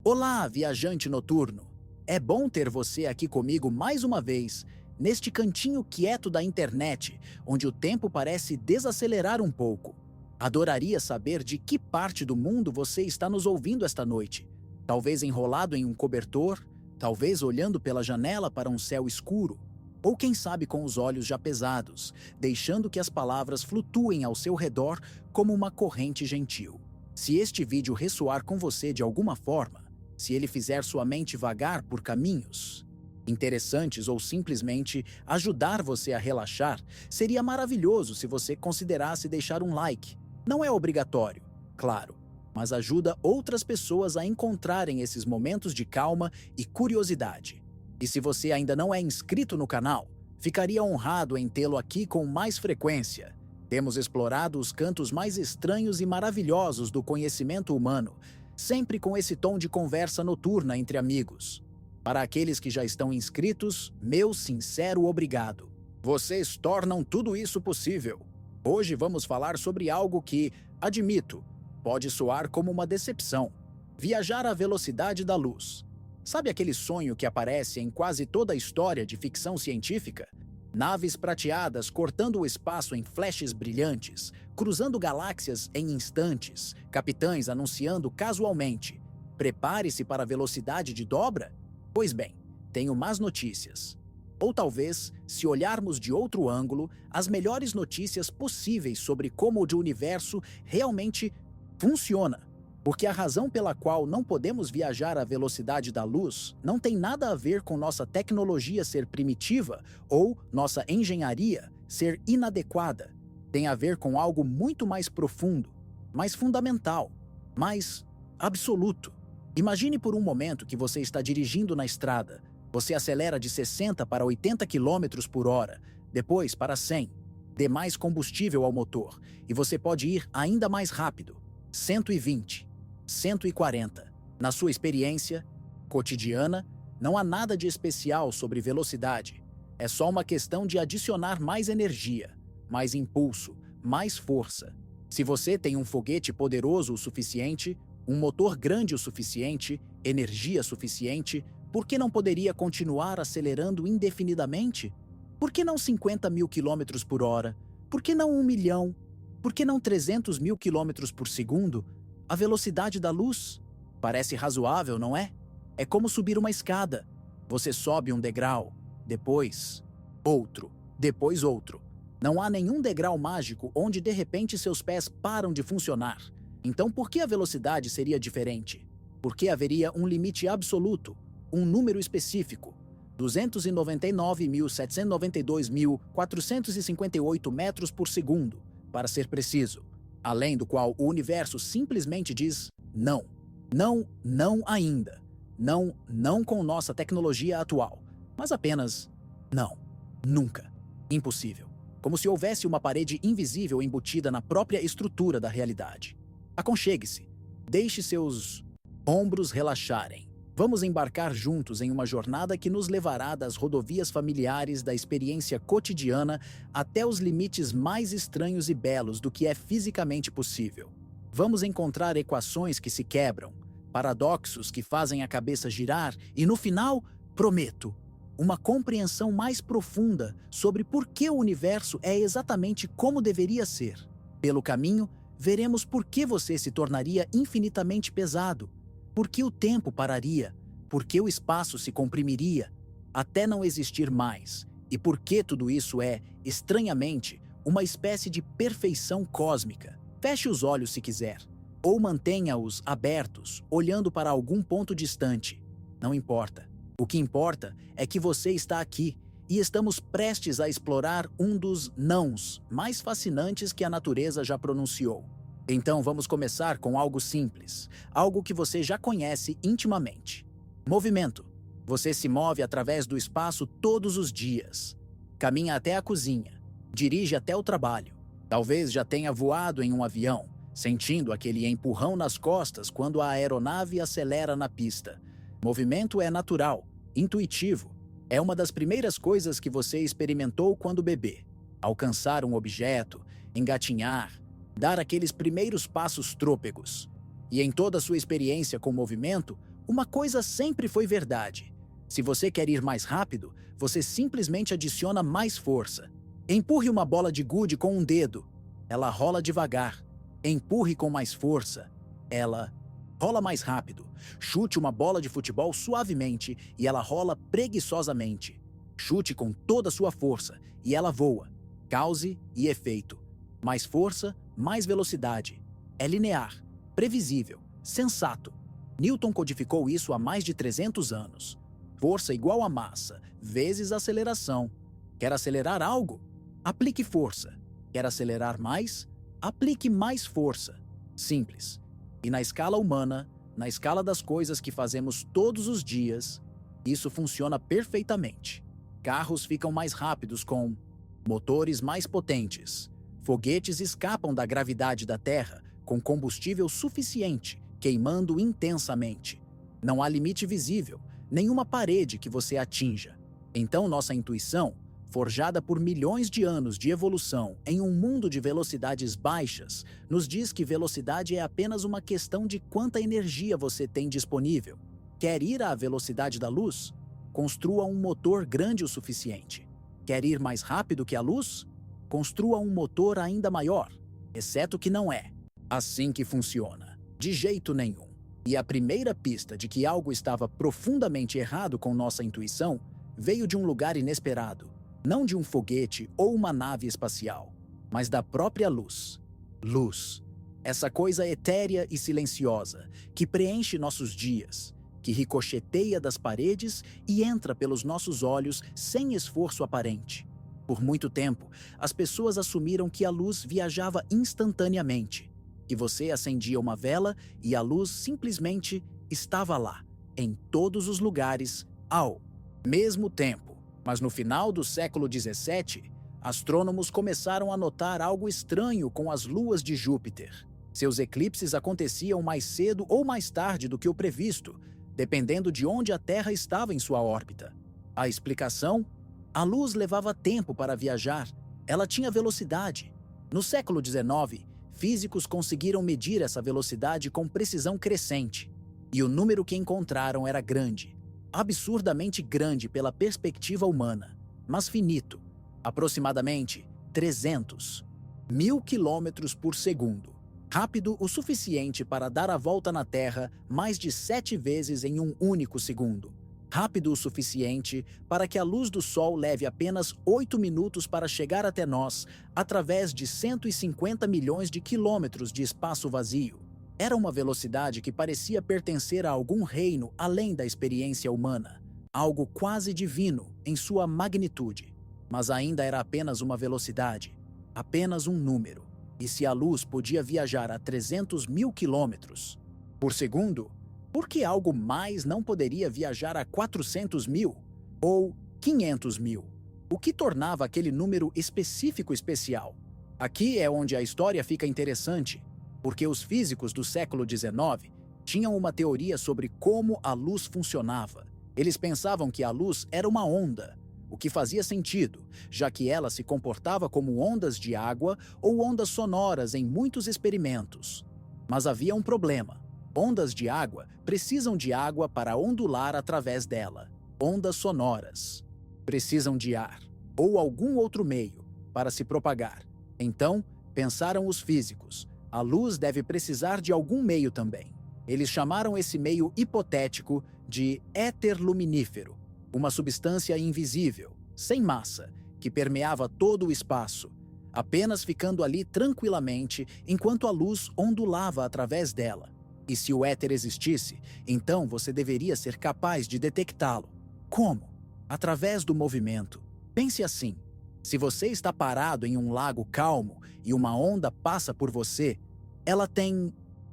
Olá, viajante noturno! É bom ter você aqui comigo mais uma vez, neste cantinho quieto da internet, onde o tempo parece desacelerar um pouco. Adoraria saber de que parte do mundo você está nos ouvindo esta noite. Talvez enrolado em um cobertor, talvez olhando pela janela para um céu escuro, ou quem sabe com os olhos já pesados, deixando que as palavras flutuem ao seu redor como uma corrente gentil. Se este vídeo ressoar com você de alguma forma, se ele fizer sua mente vagar por caminhos interessantes ou simplesmente ajudar você a relaxar, seria maravilhoso se você considerasse deixar um like. Não é obrigatório, claro, mas ajuda outras pessoas a encontrarem esses momentos de calma e curiosidade. E se você ainda não é inscrito no canal, ficaria honrado em tê-lo aqui com mais frequência. Temos explorado os cantos mais estranhos e maravilhosos do conhecimento humano, sempre com esse tom de conversa noturna entre amigos. Para aqueles que já estão inscritos, meu sincero obrigado. Vocês tornam tudo isso possível. Hoje vamos falar sobre algo que, admito, pode soar como uma decepção: viajar à velocidade da luz. Sabe aquele sonho que aparece em quase toda a história de ficção científica? Naves prateadas cortando o espaço em flashes brilhantes, cruzando galáxias em instantes, capitães anunciando casualmente: prepare-se para a velocidade de dobra? Pois bem, tenho más notícias. Ou talvez, se olharmos de outro ângulo, as melhores notícias possíveis sobre como o universo realmente funciona. Porque a razão pela qual não podemos viajar à velocidade da luz não tem nada a ver com nossa tecnologia ser primitiva ou nossa engenharia ser inadequada. Tem a ver com algo muito mais profundo, mais fundamental, mais absoluto. Imagine por um momento que você está dirigindo na estrada. Você acelera de 60 para 80 km por hora, depois para 100. Dê mais combustível ao motor e você pode ir ainda mais rápido. 120. 140. Na sua experiência cotidiana, não há nada de especial sobre velocidade. É só uma questão de adicionar mais energia, mais impulso, mais força. Se você tem um foguete poderoso o suficiente, um motor grande o suficiente, energia suficiente, por que não poderia continuar acelerando indefinidamente? Por que não 50 mil quilômetros por hora? Por que não 1 milhão? Por que não 300 mil quilômetros por segundo? A velocidade da luz? Parece razoável, não é? É como subir uma escada. Você sobe um degrau, depois outro, depois outro. Não há nenhum degrau mágico onde de repente seus pés param de funcionar. Então por que a velocidade seria diferente? Por que haveria um limite absoluto, um número específico? 299.792.458 metros por segundo, para ser preciso. Além do qual o universo simplesmente diz não. Não, não ainda. Não, não com nossa tecnologia atual. Mas apenas não. Nunca. Impossível. Como se houvesse uma parede invisível embutida na própria estrutura da realidade. Aconchegue-se. Deixe seus ombros relaxarem. Vamos embarcar juntos em uma jornada que nos levará das rodovias familiares da experiência cotidiana até os limites mais estranhos e belos do que é fisicamente possível. Vamos encontrar equações que se quebram, paradoxos que fazem a cabeça girar e, no final, prometo, uma compreensão mais profunda sobre por que o universo é exatamente como deveria ser. Pelo caminho, veremos por que você se tornaria infinitamente pesado, por que o tempo pararia, por que o espaço se comprimiria, até não existir mais, e por que tudo isso é, estranhamente, uma espécie de perfeição cósmica. Feche os olhos se quiser, ou mantenha-os abertos, olhando para algum ponto distante. Não importa. O que importa é que você está aqui, e estamos prestes a explorar um dos nãos mais fascinantes que a natureza já pronunciou. Então vamos começar com algo simples, algo que você já conhece intimamente. Movimento. Você se move através do espaço todos os dias. Caminha até a cozinha, dirige até o trabalho. Talvez já tenha voado em um avião, sentindo aquele empurrão nas costas quando a aeronave acelera na pista. Movimento é natural, intuitivo. É uma das primeiras coisas que você experimentou quando bebê. Alcançar um objeto, engatinhar, dar aqueles primeiros passos trôpegos. E em toda a sua experiência com movimento, Uma coisa sempre foi verdade. Se você quer ir mais rápido, você simplesmente adiciona mais força. Empurre uma bola de gude com um dedo. Ela rola devagar. Empurre com mais força. Ela rola mais rápido. Chute uma bola de futebol suavemente e ela rola preguiçosamente. Chute com toda a sua força e ela voa. Cause e efeito. Mais força, mais velocidade. É linear, previsível, sensato. Newton codificou isso há mais de 300 anos. Força igual a massa, vezes aceleração. Quer acelerar algo? Aplique força. Quer acelerar mais? Aplique mais força. Simples. E na escala humana, na escala das coisas que fazemos todos os dias, isso funciona perfeitamente. Carros ficam mais rápidos com motores mais potentes. Foguetes escapam da gravidade da Terra com combustível suficiente, queimando intensamente. Não há limite visível, nenhuma parede que você atinja. Então nossa intuição, forjada por milhões de anos de evolução em um mundo de velocidades baixas, nos diz que velocidade é apenas uma questão de quanta energia você tem disponível. Quer ir à velocidade da luz? Construa um motor grande o suficiente. Quer ir mais rápido que a luz? Construa um motor ainda maior, exceto que não é assim que funciona, de jeito nenhum. E a primeira pista de que algo estava profundamente errado com nossa intuição veio de um lugar inesperado. Não de um foguete ou uma nave espacial, mas da própria luz. Luz. Essa coisa etérea e silenciosa que preenche nossos dias, que ricocheteia das paredes e entra pelos nossos olhos sem esforço aparente. Por muito tempo, as pessoas assumiram que a luz viajava instantaneamente, que você acendia uma vela e a luz simplesmente estava lá, em todos os lugares, ao mesmo tempo. Mas no final do século XVII, astrônomos começaram a notar algo estranho com as luas de Júpiter. Seus eclipses aconteciam mais cedo ou mais tarde do que o previsto, dependendo de onde a Terra estava em sua órbita. A explicação? A luz levava tempo para viajar. Ela tinha velocidade. No século XIX, físicos conseguiram medir essa velocidade com precisão crescente. E o número que encontraram era grande. Absurdamente grande pela perspectiva humana, mas finito, aproximadamente 300.000 quilômetros por segundo, rápido o suficiente para dar a volta na Terra mais de 7 vezes em um único segundo, rápido o suficiente para que a luz do Sol leve apenas 8 minutos para chegar até nós através de 150 milhões de quilômetros de espaço vazio. Era uma velocidade que parecia pertencer a algum reino além da experiência humana, algo quase divino em sua magnitude. Mas ainda era apenas uma velocidade, apenas um número. E se a luz podia viajar a 300.000 quilômetros por segundo, por que algo mais não poderia viajar a 400.000 ou 500.000? O que tornava aquele número específico especial? Aqui é onde a história fica interessante, porque os físicos do século XIX tinham uma teoria sobre como a luz funcionava. Eles pensavam que a luz era uma onda, o que fazia sentido, já que ela se comportava como ondas de água ou ondas sonoras em muitos experimentos. Mas havia um problema. Ondas de água precisam de água para ondular através dela. Ondas sonoras precisam de ar ou algum outro meio para se propagar. Então, pensaram os físicos, a luz deve precisar de algum meio também. Eles chamaram esse meio hipotético de éter luminífero, uma substância invisível, sem massa, que permeava todo o espaço, apenas ficando ali tranquilamente enquanto a luz ondulava através dela. E se o éter existisse, então você deveria ser capaz de detectá-lo. Como? Através do movimento. Pense assim. Se você está parado em um lago calmo e uma onda passa por você, ela tem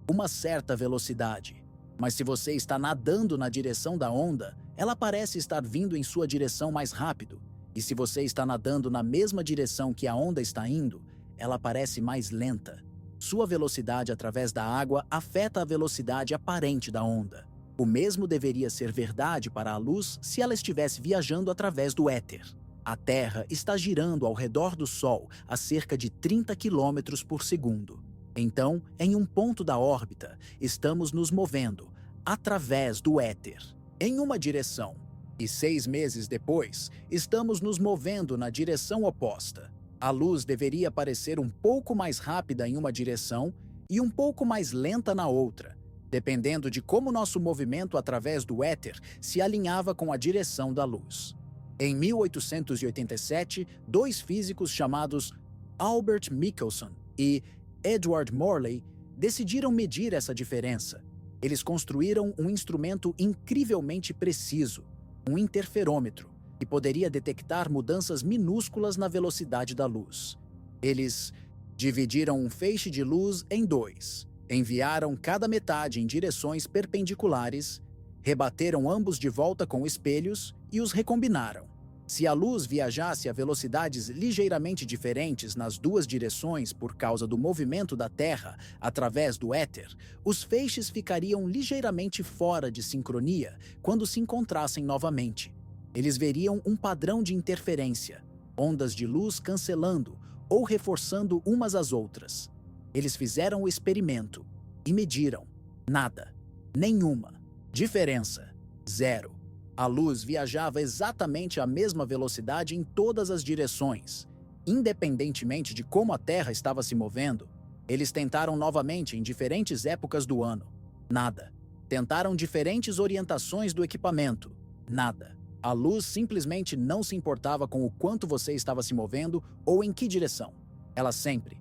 uma certa velocidade. Mas se você está nadando na direção da onda, ela parece estar vindo em sua direção mais rápido. E se você está nadando na mesma direção que a onda está indo, ela parece mais lenta. Sua velocidade através da água afeta a velocidade aparente da onda. O mesmo deveria ser verdade para a luz se ela estivesse viajando através do éter. A Terra está girando ao redor do Sol a cerca de 30 quilômetros por segundo. Então, em um ponto da órbita, estamos nos movendo, através do éter, em uma direção. E 6 meses depois, estamos nos movendo na direção oposta. A luz deveria parecer um pouco mais rápida em uma direção e um pouco mais lenta na outra, dependendo de como nosso movimento através do éter se alinhava com a direção da luz. Em 1887, dois físicos chamados Albert Michelson e Edward Morley decidiram medir essa diferença. Eles construíram um instrumento incrivelmente preciso, um interferômetro, que poderia detectar mudanças minúsculas na velocidade da luz. Eles dividiram um feixe de luz em dois, enviaram cada metade em direções perpendiculares, rebateram ambos de volta com espelhos e os recombinaram. Se a luz viajasse a velocidades ligeiramente diferentes nas duas direções por causa do movimento da Terra através do éter, os feixes ficariam ligeiramente fora de sincronia quando se encontrassem novamente. Eles veriam um padrão de interferência, ondas de luz cancelando ou reforçando umas às outras. Eles fizeram o experimento e mediram. Nada. Nenhuma. Diferença. Zero. A luz viajava exatamente à mesma velocidade em todas as direções. Independentemente de como a Terra estava se movendo, eles tentaram novamente em diferentes épocas do ano. Nada. Tentaram diferentes orientações do equipamento. Nada. A luz simplesmente não se importava com o quanto você estava se movendo ou em que direção. Ela sempre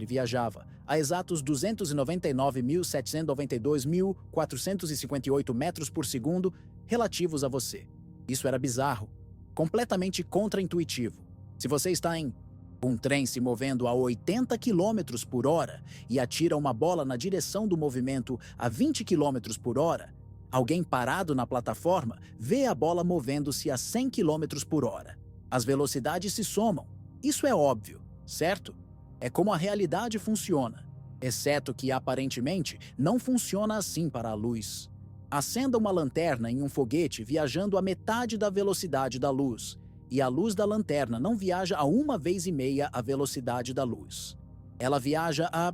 viajava a exatos 299.792.458 metros por segundo relativos a você. Isso era bizarro, completamente contraintuitivo. Se você está em um trem se movendo a 80 km por hora e atira uma bola na direção do movimento a 20 km por hora, alguém parado na plataforma vê a bola movendo-se a 100 km por hora. As velocidades se somam. Isso é óbvio, certo? É como a realidade funciona, exceto que aparentemente não funciona assim para a luz. Acenda uma lanterna em um foguete viajando a metade da velocidade da luz, e a luz da lanterna não viaja a 1,5 vezes a velocidade da luz. Ela viaja a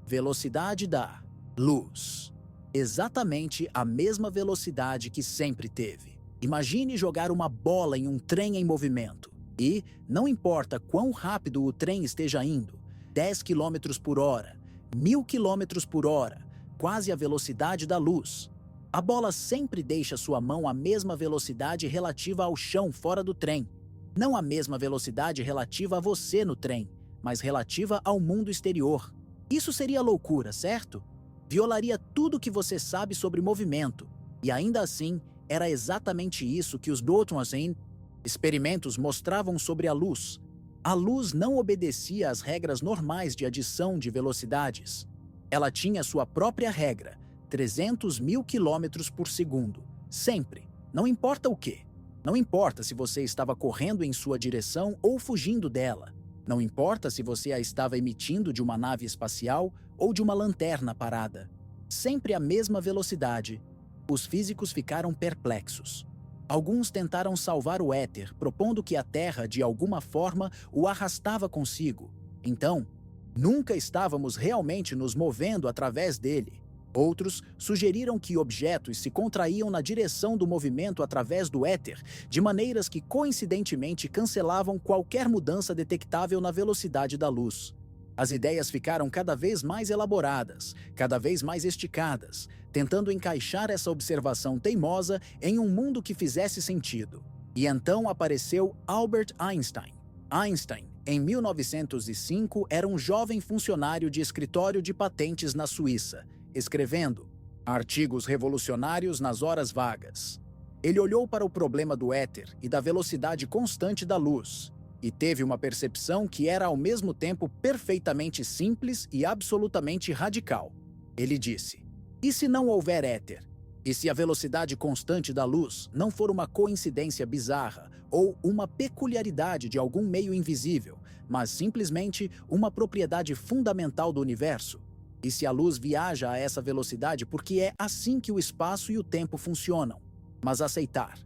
velocidade da luz. Exatamente a mesma velocidade que sempre teve. Imagine jogar uma bola em um trem em movimento. E, não importa quão rápido o trem esteja indo, 10 km por hora, 1000 km por hora, quase a velocidade da luz. A bola sempre deixa sua mão à mesma velocidade relativa ao chão fora do trem. Não a mesma velocidade relativa a você no trem, mas relativa ao mundo exterior. Isso seria loucura, certo? Violaria tudo que você sabe sobre movimento. E ainda assim, era exatamente isso que os Daltonian experimentos mostravam sobre a luz. A luz não obedecia às regras normais de adição de velocidades. Ela tinha sua própria regra, 300.000 km por segundo. Sempre. Não importa o quê. Não importa se você estava correndo em sua direção ou fugindo dela. Não importa se você a estava emitindo de uma nave espacial ou de uma lanterna parada. Sempre a mesma velocidade. Os físicos ficaram perplexos. Alguns tentaram salvar o éter, propondo que a Terra, de alguma forma, o arrastava consigo. Então, nunca estávamos realmente nos movendo através dele. Outros sugeriram que objetos se contraíam na direção do movimento através do éter, de maneiras que coincidentemente cancelavam qualquer mudança detectável na velocidade da luz. As ideias ficaram cada vez mais elaboradas, cada vez mais esticadas, tentando encaixar essa observação teimosa em um mundo que fizesse sentido. E então apareceu Albert Einstein. Einstein, em 1905, era um jovem funcionário de escritório de patentes na Suíça, escrevendo artigos revolucionários nas horas vagas. Ele olhou para o problema do éter e da velocidade constante da luz, e teve uma percepção que era ao mesmo tempo perfeitamente simples e absolutamente radical. Ele disse: e se não houver éter? E se a velocidade constante da luz não for uma coincidência bizarra ou uma peculiaridade de algum meio invisível, mas simplesmente uma propriedade fundamental do universo? E se a luz viaja a essa velocidade porque é assim que o espaço e o tempo funcionam? Mas aceitar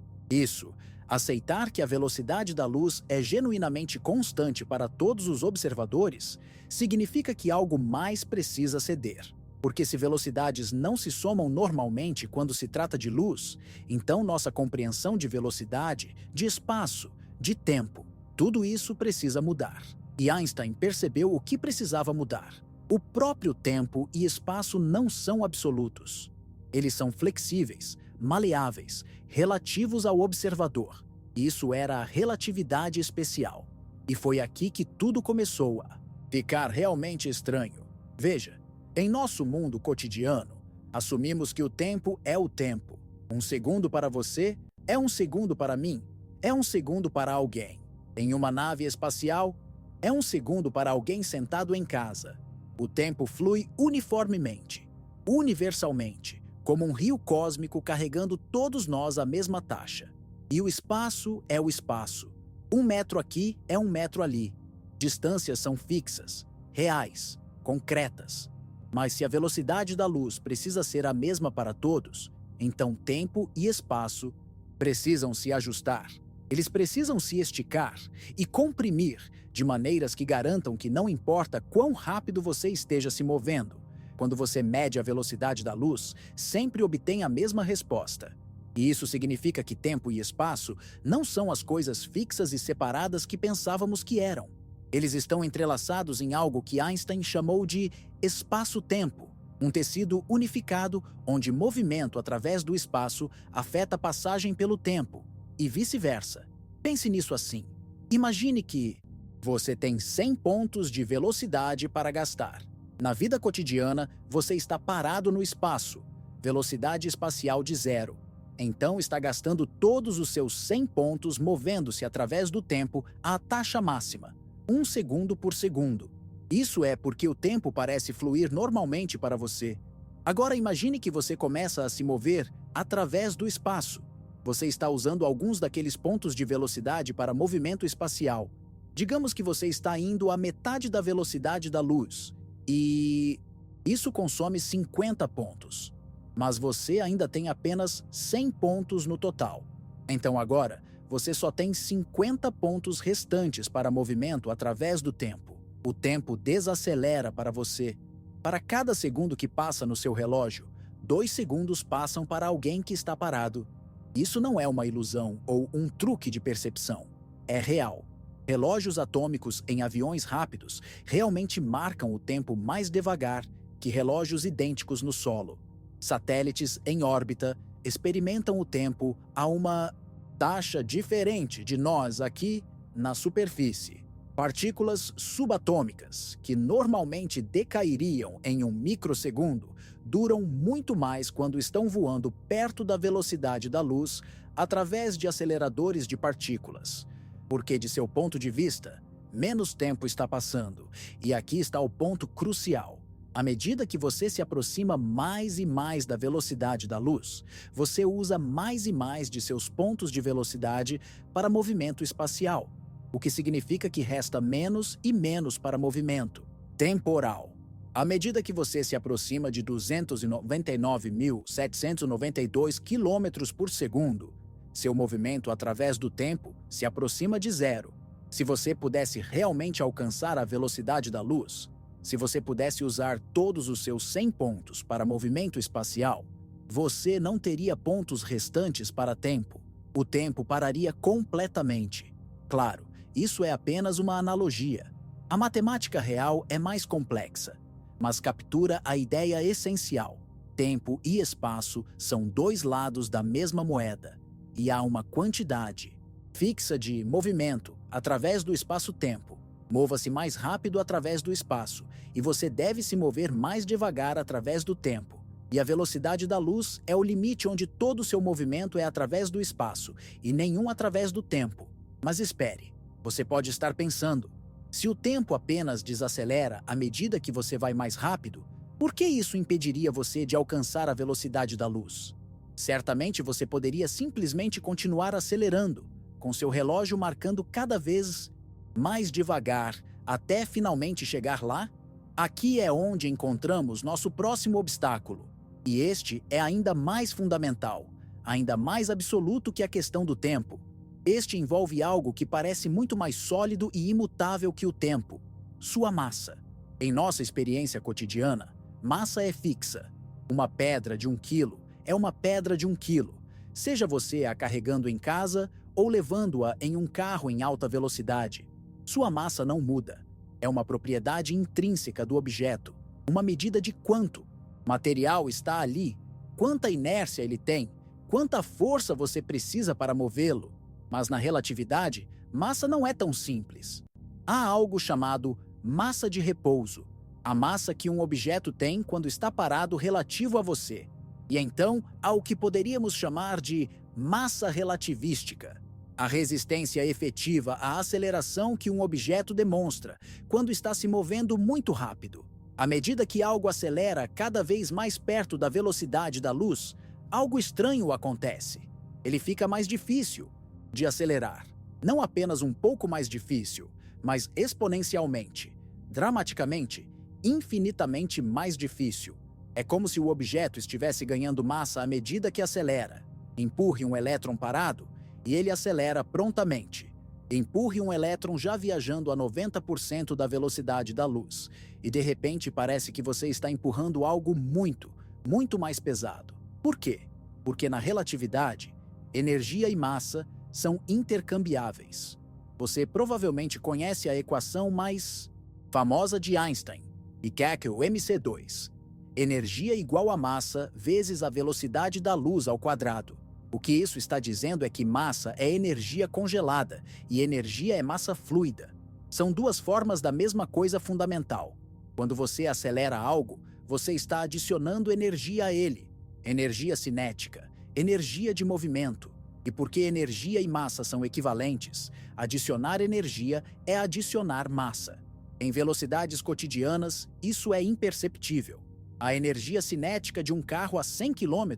que a velocidade da luz é genuinamente constante para todos os observadores, significa que algo mais precisa ceder. Porque se velocidades não se somam normalmente quando se trata de luz, então nossa compreensão de velocidade, de espaço, de tempo, tudo isso precisa mudar. E Einstein percebeu o que precisava mudar. O próprio tempo e espaço não são absolutos. Eles são flexíveis, maleáveis, relativos ao observador. Isso era a relatividade especial. E foi aqui que tudo começou a ficar realmente estranho. Veja, em nosso mundo cotidiano, assumimos que o tempo é o tempo. Um segundo para você é um segundo para mim, é um segundo para alguém. Em uma nave espacial, é um segundo para alguém sentado em casa. O tempo flui uniformemente, universalmente, como um rio cósmico carregando todos nós a mesma taxa. E o espaço é o espaço. 1 metro aqui é 1 metro ali. Distâncias são fixas, reais, concretas. Mas se a velocidade da luz precisa ser a mesma para todos, então tempo e espaço precisam se ajustar. Eles precisam se esticar e comprimir de maneiras que garantam que não importa quão rápido você esteja se movendo, quando você mede a velocidade da luz, sempre obtém a mesma resposta. E isso significa que tempo e espaço não são as coisas fixas e separadas que pensávamos que eram. Eles estão entrelaçados em algo que Einstein chamou de espaço-tempo, um tecido unificado onde movimento através do espaço afeta a passagem pelo tempo, e vice-versa. Pense nisso assim. Imagine que você tem 100 pontos de velocidade para gastar. Na vida cotidiana, você está parado no espaço, velocidade espacial de 0. Então está gastando todos os seus 100 pontos movendo-se através do tempo à taxa máxima, 1 segundo por segundo. Isso é porque o tempo parece fluir normalmente para você. Agora imagine que você começa a se mover através do espaço. Você está usando alguns daqueles pontos de velocidade para movimento espacial. Digamos que você está indo à metade da velocidade da luz. E isso consome 50 pontos. Mas você ainda tem apenas 100 pontos no total. Então agora, você só tem 50 pontos restantes para movimento através do tempo. O tempo desacelera para você. Para cada segundo que passa no seu relógio, 2 segundos passam para alguém que está parado. Isso não é uma ilusão ou um truque de percepção. É real. Relógios atômicos em aviões rápidos realmente marcam o tempo mais devagar que relógios idênticos no solo. Satélites em órbita experimentam o tempo a uma taxa diferente de nós aqui na superfície. Partículas subatômicas, que normalmente decairiam em 1 microsegundo, duram muito mais quando estão voando perto da velocidade da luz através de aceleradores de partículas. Porque, de seu ponto de vista, menos tempo está passando. E aqui está o ponto crucial. À medida que você se aproxima mais e mais da velocidade da luz, você usa mais e mais de seus pontos de velocidade para movimento espacial, o que significa que resta menos e menos para movimento temporal. À medida que você se aproxima de 299.792 km por segundo, seu movimento através do tempo se aproxima de 0. Se você pudesse realmente alcançar a velocidade da luz, se você pudesse usar todos os seus 100 pontos para movimento espacial, você não teria pontos restantes para tempo. O tempo pararia completamente. Claro, isso é apenas uma analogia. A matemática real é mais complexa, mas captura a ideia essencial. Tempo e espaço são 2 lados da mesma moeda, e há uma quantidade fixa de movimento através do espaço-tempo. Mova-se mais rápido através do espaço, e você deve se mover mais devagar através do tempo. E a velocidade da luz é o limite onde todo o seu movimento é através do espaço, e nenhum através do tempo. Mas espere, você pode estar pensando, se o tempo apenas desacelera à medida que você vai mais rápido, por que isso impediria você de alcançar a velocidade da luz? Certamente você poderia simplesmente continuar acelerando, com seu relógio marcando cada vez mais devagar, até finalmente chegar lá? Aqui é onde encontramos nosso próximo obstáculo. E este é ainda mais fundamental, ainda mais absoluto que a questão do tempo. Este envolve algo que parece muito mais sólido e imutável que o tempo: sua massa. Em nossa experiência cotidiana, Massa é fixa. Uma pedra de 1 quilo é uma pedra de 1 quilo, seja você a carregando em casa ou levando-a em um carro em alta velocidade. Sua massa não muda. É uma propriedade intrínseca do objeto, uma medida de quanto material está ali, quanta inércia ele tem, quanta força você precisa para movê-lo. Mas na relatividade, massa não é tão simples. Há algo chamado massa de repouso, a massa que um objeto tem quando está parado relativo a você. E então há o que poderíamos chamar de massa relativística, a resistência efetiva à aceleração que um objeto demonstra quando está se movendo muito rápido. À medida que algo acelera cada vez mais perto da velocidade da luz, algo estranho acontece. Ele fica mais difícil de acelerar. Não apenas um pouco mais difícil, mas exponencialmente, dramaticamente, infinitamente mais difícil. É como se o objeto estivesse ganhando massa à medida que acelera. Empurre um elétron parado e ele acelera prontamente. Empurre um elétron já viajando a 90% da velocidade da luz, e de repente parece que você está empurrando algo muito, muito mais pesado. Por quê? Porque na relatividade, energia e massa são intercambiáveis. Você provavelmente conhece a equação mais famosa de Einstein, Ikekel MC2. Energia igual a massa vezes a velocidade da luz ao quadrado. O que isso está dizendo é que massa é energia congelada e energia é massa fluida. São duas formas da mesma coisa fundamental. Quando você acelera algo, você está adicionando energia a ele. Energia cinética, energia de movimento. E porque energia e massa são equivalentes, adicionar energia é adicionar massa. Em velocidades cotidianas, isso é imperceptível. A energia cinética de um carro a 100 km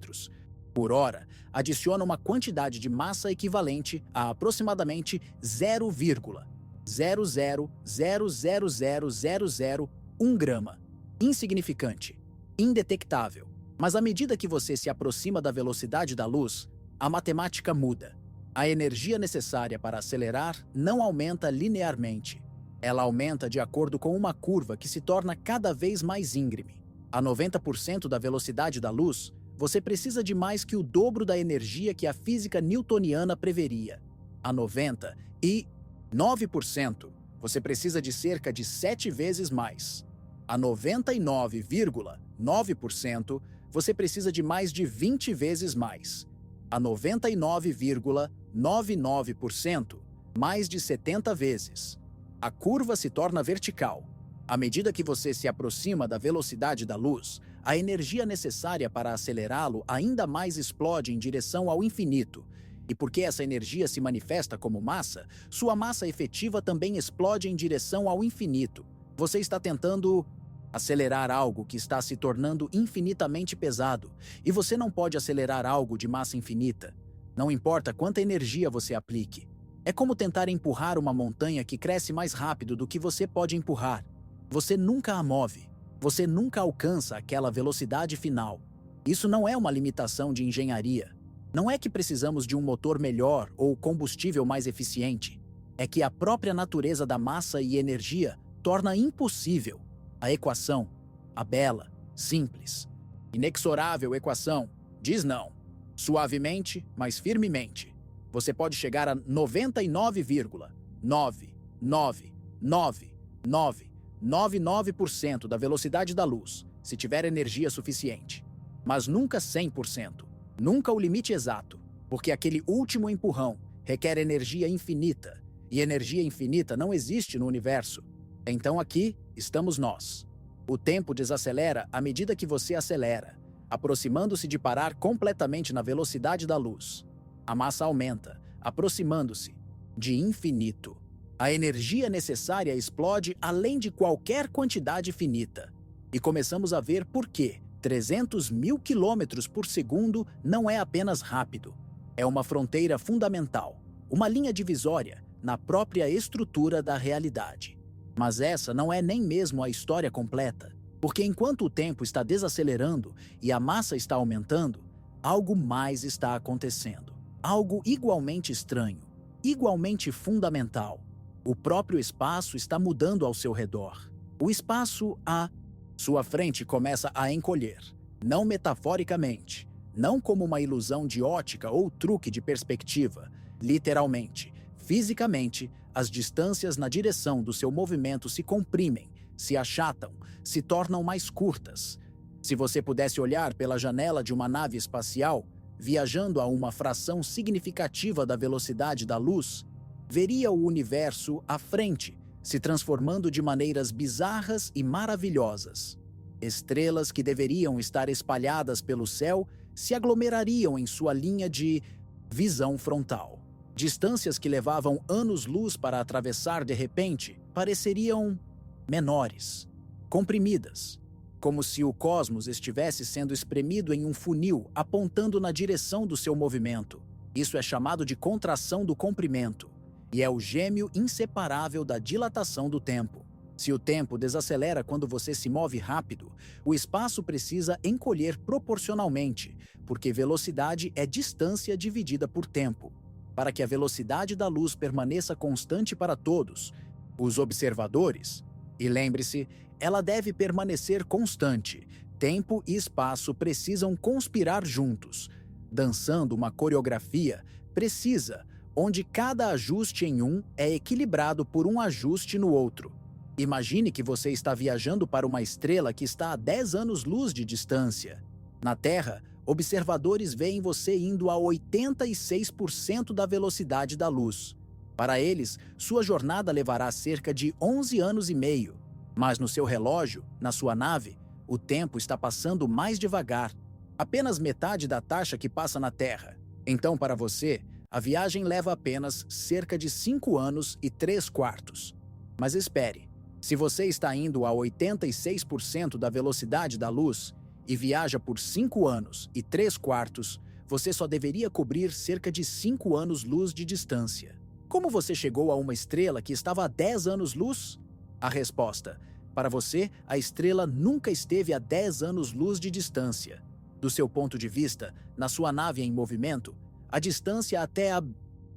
por hora adiciona uma quantidade de massa equivalente a aproximadamente 0,000000001 grama. Insignificante, indetectável. Mas à medida que você se aproxima da velocidade da luz, a matemática muda. A energia necessária para acelerar não aumenta linearmente. Ela aumenta de acordo com uma curva que se torna cada vez mais íngreme. A 90% da velocidade da luz, você precisa de mais que o dobro da energia que a física newtoniana preveria. A 99%, você precisa de cerca de 7 vezes mais. A 99,9%, você precisa de mais de 20 vezes mais. A 99,99%, mais de 70 vezes. A curva se torna vertical. À medida que você se aproxima da velocidade da luz, a energia necessária para acelerá-lo ainda mais explode em direção ao infinito. E porque essa energia se manifesta como massa, sua massa efetiva também explode em direção ao infinito. Você está tentando acelerar algo que está se tornando infinitamente pesado, e você não pode acelerar algo de massa infinita. Não importa quanta energia você aplique. É como tentar empurrar uma montanha que cresce mais rápido do que você pode empurrar. Você nunca a move. Você nunca alcança aquela velocidade final. Isso não é uma limitação de engenharia. Não é que precisamos de um motor melhor ou combustível mais eficiente. É que a própria natureza da massa e energia torna impossível. A equação, a bela, simples, inexorável equação, diz não. Suavemente, mas firmemente. Você pode chegar a 99,99999% da velocidade da luz, se tiver energia suficiente. Mas nunca 100%. Nunca o limite exato, porque aquele último empurrão requer energia infinita, e energia infinita não existe no universo. Então aqui estamos nós. O tempo desacelera à medida que você acelera, aproximando-se de parar completamente na velocidade da luz. A massa aumenta, aproximando-se de infinito. A energia necessária explode além de qualquer quantidade finita. E começamos a ver por que 300 mil quilômetros por segundo não é apenas rápido. É uma fronteira fundamental, uma linha divisória na própria estrutura da realidade. Mas essa não é nem mesmo a história completa, porque enquanto o tempo está desacelerando e a massa está aumentando, algo mais está acontecendo. Algo igualmente estranho, igualmente fundamental. O próprio espaço está mudando ao seu redor. O espaço Sua frente começa a encolher, não metaforicamente, não como uma ilusão de ótica ou truque de perspectiva, literalmente, fisicamente, as distâncias na direção do seu movimento se comprimem, se achatam, se tornam mais curtas. Se você pudesse olhar pela janela de uma nave espacial, viajando a uma fração significativa da velocidade da luz, veria o universo à frente, se transformando de maneiras bizarras e maravilhosas. Estrelas que deveriam estar espalhadas pelo céu se aglomerariam em sua linha de visão frontal. Distâncias que levavam anos-luz para atravessar de repente pareceriam menores, comprimidas, como se o cosmos estivesse sendo espremido em um funil apontando na direção do seu movimento. Isso é chamado de contração do comprimento, e é o gêmeo inseparável da dilatação do tempo. Se o tempo desacelera quando você se move rápido, o espaço precisa encolher proporcionalmente, porque velocidade é distância dividida por tempo. Para que a velocidade da luz permaneça constante para todos, os observadores, e lembre-se, ela deve permanecer constante. Tempo e espaço precisam conspirar juntos, dançando uma coreografia precisa, onde cada ajuste em um é equilibrado por um ajuste no outro. Imagine que você está viajando para uma estrela que está a 10 anos-luz de distância. Na Terra, observadores veem você indo a 86% da velocidade da luz. Para eles, sua jornada levará cerca de 11 anos e meio. Mas no seu relógio, na sua nave, o tempo está passando mais devagar, apenas metade da taxa que passa na Terra. Então, para você, a viagem leva apenas cerca de 5 anos e 3/4. Mas espere, se você está indo a 86% da velocidade da luz e viaja por 5 anos e 3/4, você só deveria cobrir cerca de 5 anos-luz de distância. Como você chegou a uma estrela que estava a 10 anos-luz? A resposta: para você, a estrela nunca esteve a 10 anos-luz de distância. Do seu ponto de vista, na sua nave em movimento, a distância até a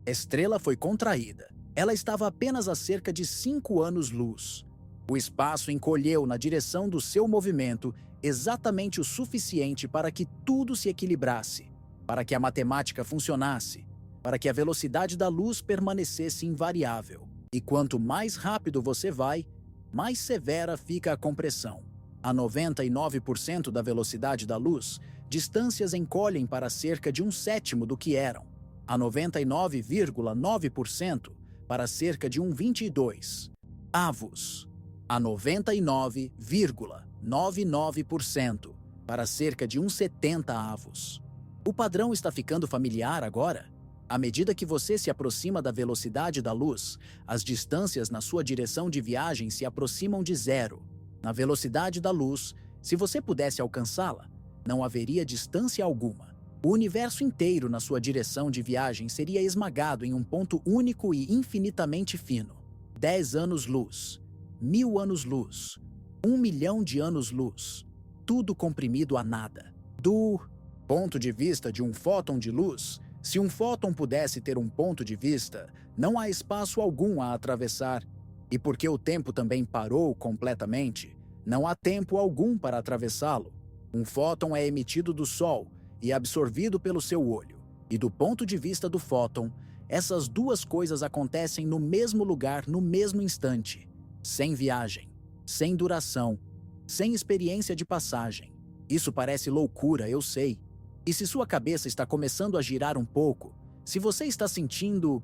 estrela foi contraída. Ela estava apenas a cerca de 5 anos-luz. O espaço encolheu na direção do seu movimento exatamente o suficiente para que tudo se equilibrasse, para que a matemática funcionasse, para que a velocidade da luz permanecesse invariável. E quanto mais rápido você vai, mais severa fica a compressão. A 99% da velocidade da luz, distâncias encolhem para cerca de 1/7 do que eram. A 99,9% para cerca de 1/22 avos. A 99,99% para cerca de 1/70 avos. O padrão está ficando familiar agora? À medida que você se aproxima da velocidade da luz, as distâncias na sua direção de viagem se aproximam de zero. Na velocidade da luz, se você pudesse alcançá-la, não haveria distância alguma. O universo inteiro na sua direção de viagem seria esmagado em um ponto único e infinitamente fino. 10 anos-luz, 1000 anos-luz, 1 milhão de anos-luz, tudo comprimido a nada. Do ponto de vista de um fóton de luz, se um fóton pudesse ter um ponto de vista, não há espaço algum a atravessar. E porque o tempo também parou completamente, não há tempo algum para atravessá-lo. Um fóton é emitido do Sol e absorvido pelo seu olho. E do ponto de vista do fóton, essas duas coisas acontecem no mesmo lugar, no mesmo instante. Sem viagem, sem duração, sem experiência de passagem. Isso parece loucura, eu sei. E se sua cabeça está começando a girar um pouco, se você está sentindo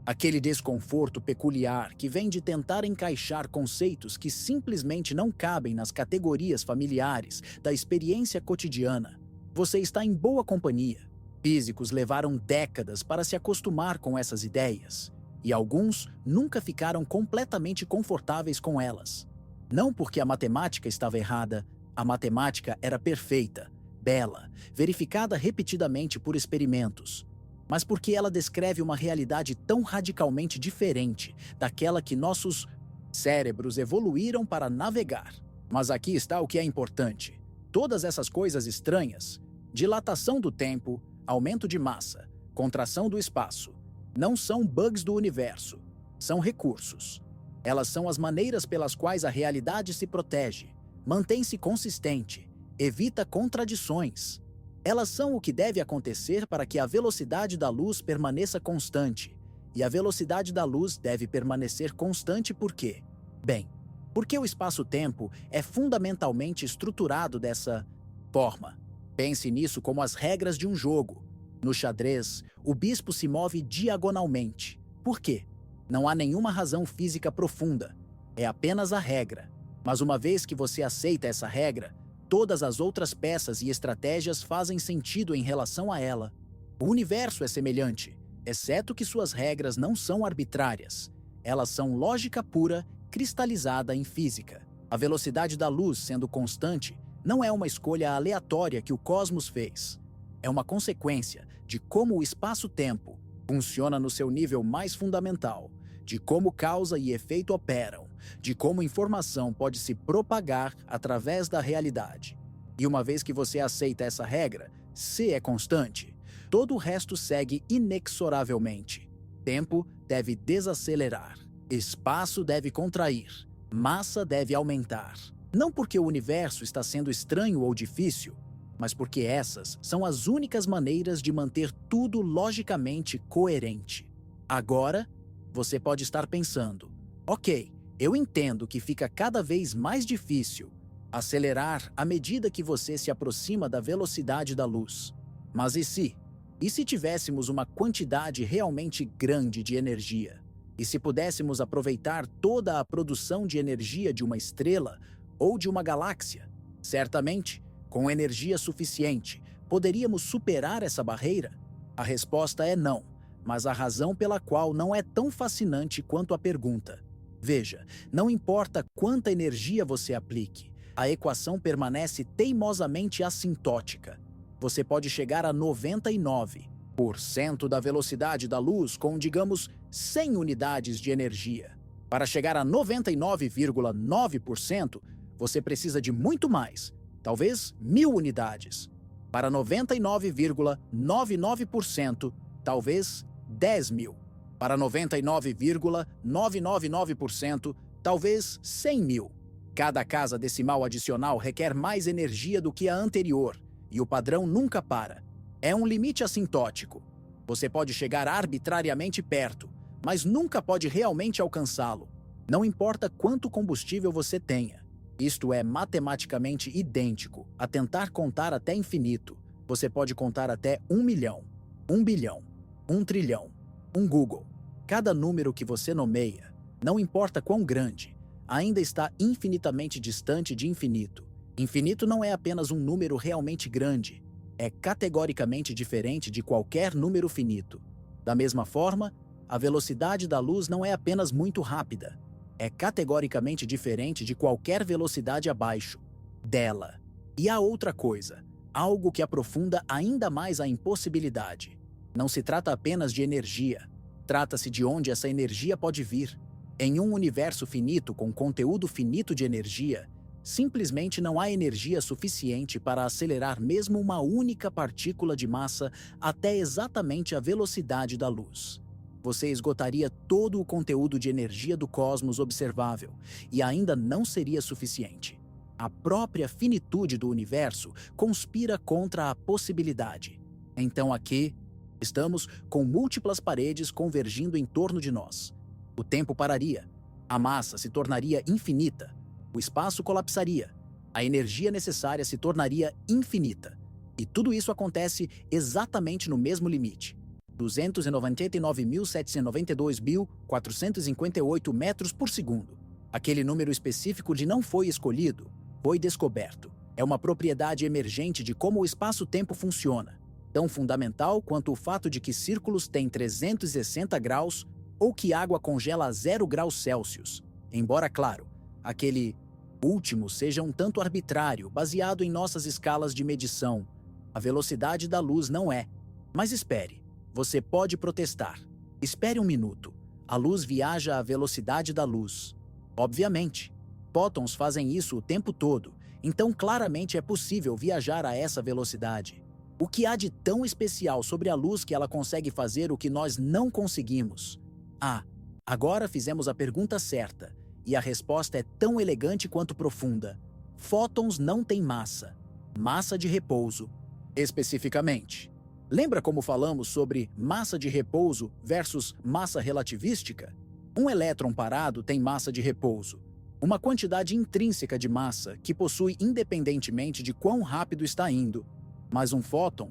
aquele desconforto peculiar que vem de tentar encaixar conceitos que simplesmente não cabem nas categorias familiares da experiência cotidiana, você está em boa companhia. Físicos levaram décadas para se acostumar com essas ideias, e alguns nunca ficaram completamente confortáveis com elas. Não porque a matemática estava errada, a matemática era perfeita, bela, verificada repetidamente por experimentos, mas porque ela descreve uma realidade tão radicalmente diferente daquela que nossos cérebros evoluíram para navegar. Mas aqui está o que é importante. Todas essas coisas estranhas, dilatação do tempo, aumento de massa, contração do espaço, não são bugs do universo, são recursos. Elas são as maneiras pelas quais a realidade se protege, Mantém-se consistente. Evita contradições. Elas são o que deve acontecer para que a velocidade da luz permaneça constante. E a velocidade da luz deve permanecer constante por quê? Bem, porque o espaço-tempo é fundamentalmente estruturado dessa forma. Pense nisso como as regras de um jogo. No xadrez, o bispo se move diagonalmente. Por quê? Não há nenhuma razão física profunda. É apenas a regra. Mas uma vez que você aceita essa regra, todas as outras peças e estratégias fazem sentido em relação a ela. O universo é semelhante, exceto que suas regras não são arbitrárias. Elas são lógica pura, cristalizada em física. A velocidade da luz, sendo constante, não é uma escolha aleatória que o cosmos fez. É uma consequência de como o espaço-tempo funciona no seu nível mais fundamental, de como causa e efeito operam, de como informação pode se propagar através da realidade. E uma vez que você aceita essa regra, C é constante, todo o resto segue inexoravelmente. Tempo deve desacelerar, espaço deve contrair, massa deve aumentar. Não porque o universo está sendo estranho ou difícil, mas porque essas são as únicas maneiras de manter tudo logicamente coerente. Agora, você pode estar pensando, ok, eu entendo que fica cada vez mais difícil acelerar à medida que você se aproxima da velocidade da luz. Mas e se? E se tivéssemos uma quantidade realmente grande de energia? E se pudéssemos aproveitar toda a produção de energia de uma estrela ou de uma galáxia? Certamente, com energia suficiente, poderíamos superar essa barreira? A resposta é não, mas a razão pela qual não é tão fascinante quanto a pergunta. Veja, não importa quanta energia você aplique, a equação permanece teimosamente assintótica. Você pode chegar a 99% da velocidade da luz com, digamos, 100 unidades de energia. Para chegar a 99,9%, você precisa de muito mais, talvez 1000 unidades. Para 99,99%, talvez 10.000. Para 99,999%, talvez 100.000. Cada casa decimal adicional requer mais energia do que a anterior, e o padrão nunca para. É um limite assintótico. Você pode chegar arbitrariamente perto, mas nunca pode realmente alcançá-lo. Não importa quanto combustível você tenha. Isto é matematicamente idêntico a tentar contar até infinito. Você pode contar até 1 milhão, 1 bilhão, 1 trilhão, um Google. Cada número que você nomeia, não importa quão grande, ainda está infinitamente distante de infinito. Infinito não é apenas um número realmente grande, é categoricamente diferente de qualquer número finito. Da mesma forma, a velocidade da luz não é apenas muito rápida, é categoricamente diferente de qualquer velocidade abaixo dela. E há outra coisa, algo que aprofunda ainda mais a impossibilidade. Não se trata apenas de energia, trata-se de onde essa energia pode vir. Em um universo finito com conteúdo finito de energia, simplesmente não há energia suficiente para acelerar mesmo uma única partícula de massa até exatamente a velocidade da luz. Você esgotaria todo o conteúdo de energia do cosmos observável e ainda não seria suficiente. A própria finitude do universo conspira contra a possibilidade. Então aqui, estamos com múltiplas paredes convergindo em torno de nós. O tempo pararia, a massa se tornaria infinita, o espaço colapsaria, a energia necessária se tornaria infinita. E tudo isso acontece exatamente no mesmo limite. 299.792.458 metros por segundo. Aquele número específico de não foi escolhido, foi descoberto. É uma propriedade emergente de como o espaço-tempo funciona, tão fundamental quanto o fato de que círculos têm 360 graus ou que água congela a 0 graus Celsius. Embora, claro, aquele último seja um tanto arbitrário, baseado em nossas escalas de medição. A velocidade da luz não é. Mas espere. Você pode protestar. Espere um minuto. A luz viaja à velocidade da luz. Obviamente. Fótons fazem isso o tempo todo, então claramente é possível viajar a essa velocidade. O que há de tão especial sobre a luz que ela consegue fazer o que nós não conseguimos? Agora fizemos a pergunta certa, e a resposta é tão elegante quanto profunda. Fótons não têm massa. Massa de repouso. Especificamente, lembra como falamos sobre massa de repouso versus massa relativística? Um elétron parado tem massa de repouso, uma quantidade intrínseca de massa que possui independentemente de quão rápido está indo. Mas um fóton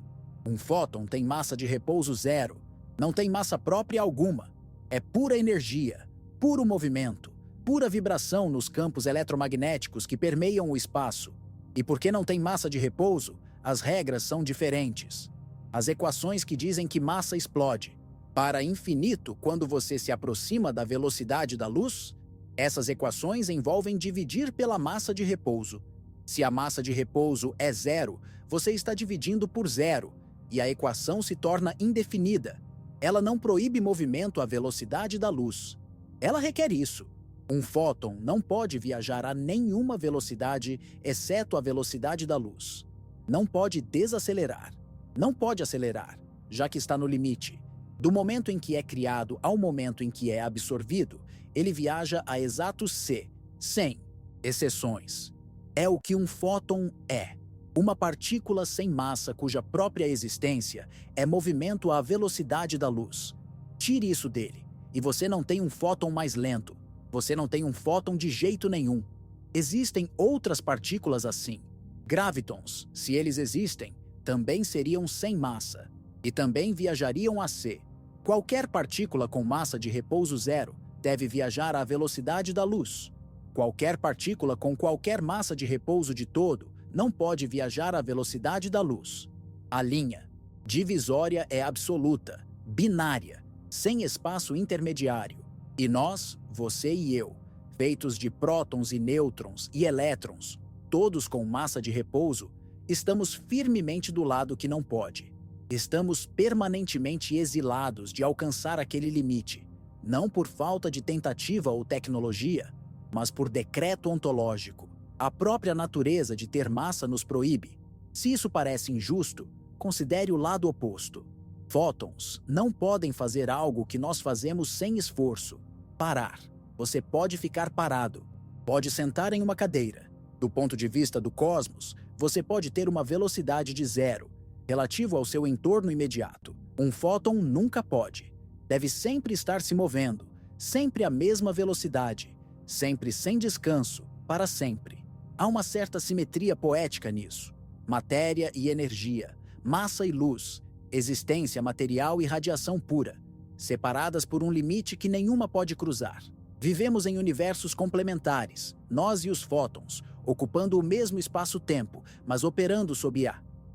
tem massa de repouso zero, não tem massa própria alguma. É pura energia, puro movimento, pura vibração nos campos eletromagnéticos que permeiam o espaço. E porque não tem massa de repouso, as regras são diferentes. As equações que dizem que massa explode para infinito quando você se aproxima da velocidade da luz, essas equações envolvem dividir pela massa de repouso. Se a massa de repouso é zero, você está dividindo por zero, e a equação se torna indefinida. Ela não proíbe movimento à velocidade da luz. Ela requer isso. Um fóton não pode viajar a nenhuma velocidade exceto a velocidade da luz. Não pode desacelerar. Não pode acelerar, já que está no limite. Do momento em que é criado ao momento em que é absorvido, ele viaja a exatos c, sem exceções. É o que um fóton é. Uma partícula sem massa cuja própria existência é movimento à velocidade da luz. Tire isso dele, e você não tem um fóton mais lento. Você não tem um fóton de jeito nenhum. Existem outras partículas assim. Gravitons, se eles existem, também seriam sem massa, e também viajariam a c. Qualquer partícula com massa de repouso zero deve viajar à velocidade da luz. Qualquer partícula com qualquer massa de repouso de todo não pode viajar à velocidade da luz. A linha divisória é absoluta, binária, sem espaço intermediário. E nós, você e eu, feitos de prótons e nêutrons e elétrons, todos com massa de repouso, estamos firmemente do lado que não pode. Estamos permanentemente exilados de alcançar aquele limite, não por falta de tentativa ou tecnologia, mas por decreto ontológico. A própria natureza de ter massa nos proíbe. Se isso parece injusto, considere o lado oposto. Fótons não podem fazer algo que nós fazemos sem esforço. Parar. Você pode ficar parado. Pode sentar em uma cadeira. Do ponto de vista do cosmos, você pode ter uma velocidade de zero, relativo ao seu entorno imediato. Um fóton nunca pode. Deve sempre estar se movendo, sempre à mesma velocidade, sempre sem descanso, para sempre. Há uma certa simetria poética nisso. Matéria e energia, massa e luz, existência material e radiação pura, separadas por um limite que nenhuma pode cruzar. Vivemos em universos complementares, nós e os fótons, ocupando o mesmo espaço-tempo, mas operando sob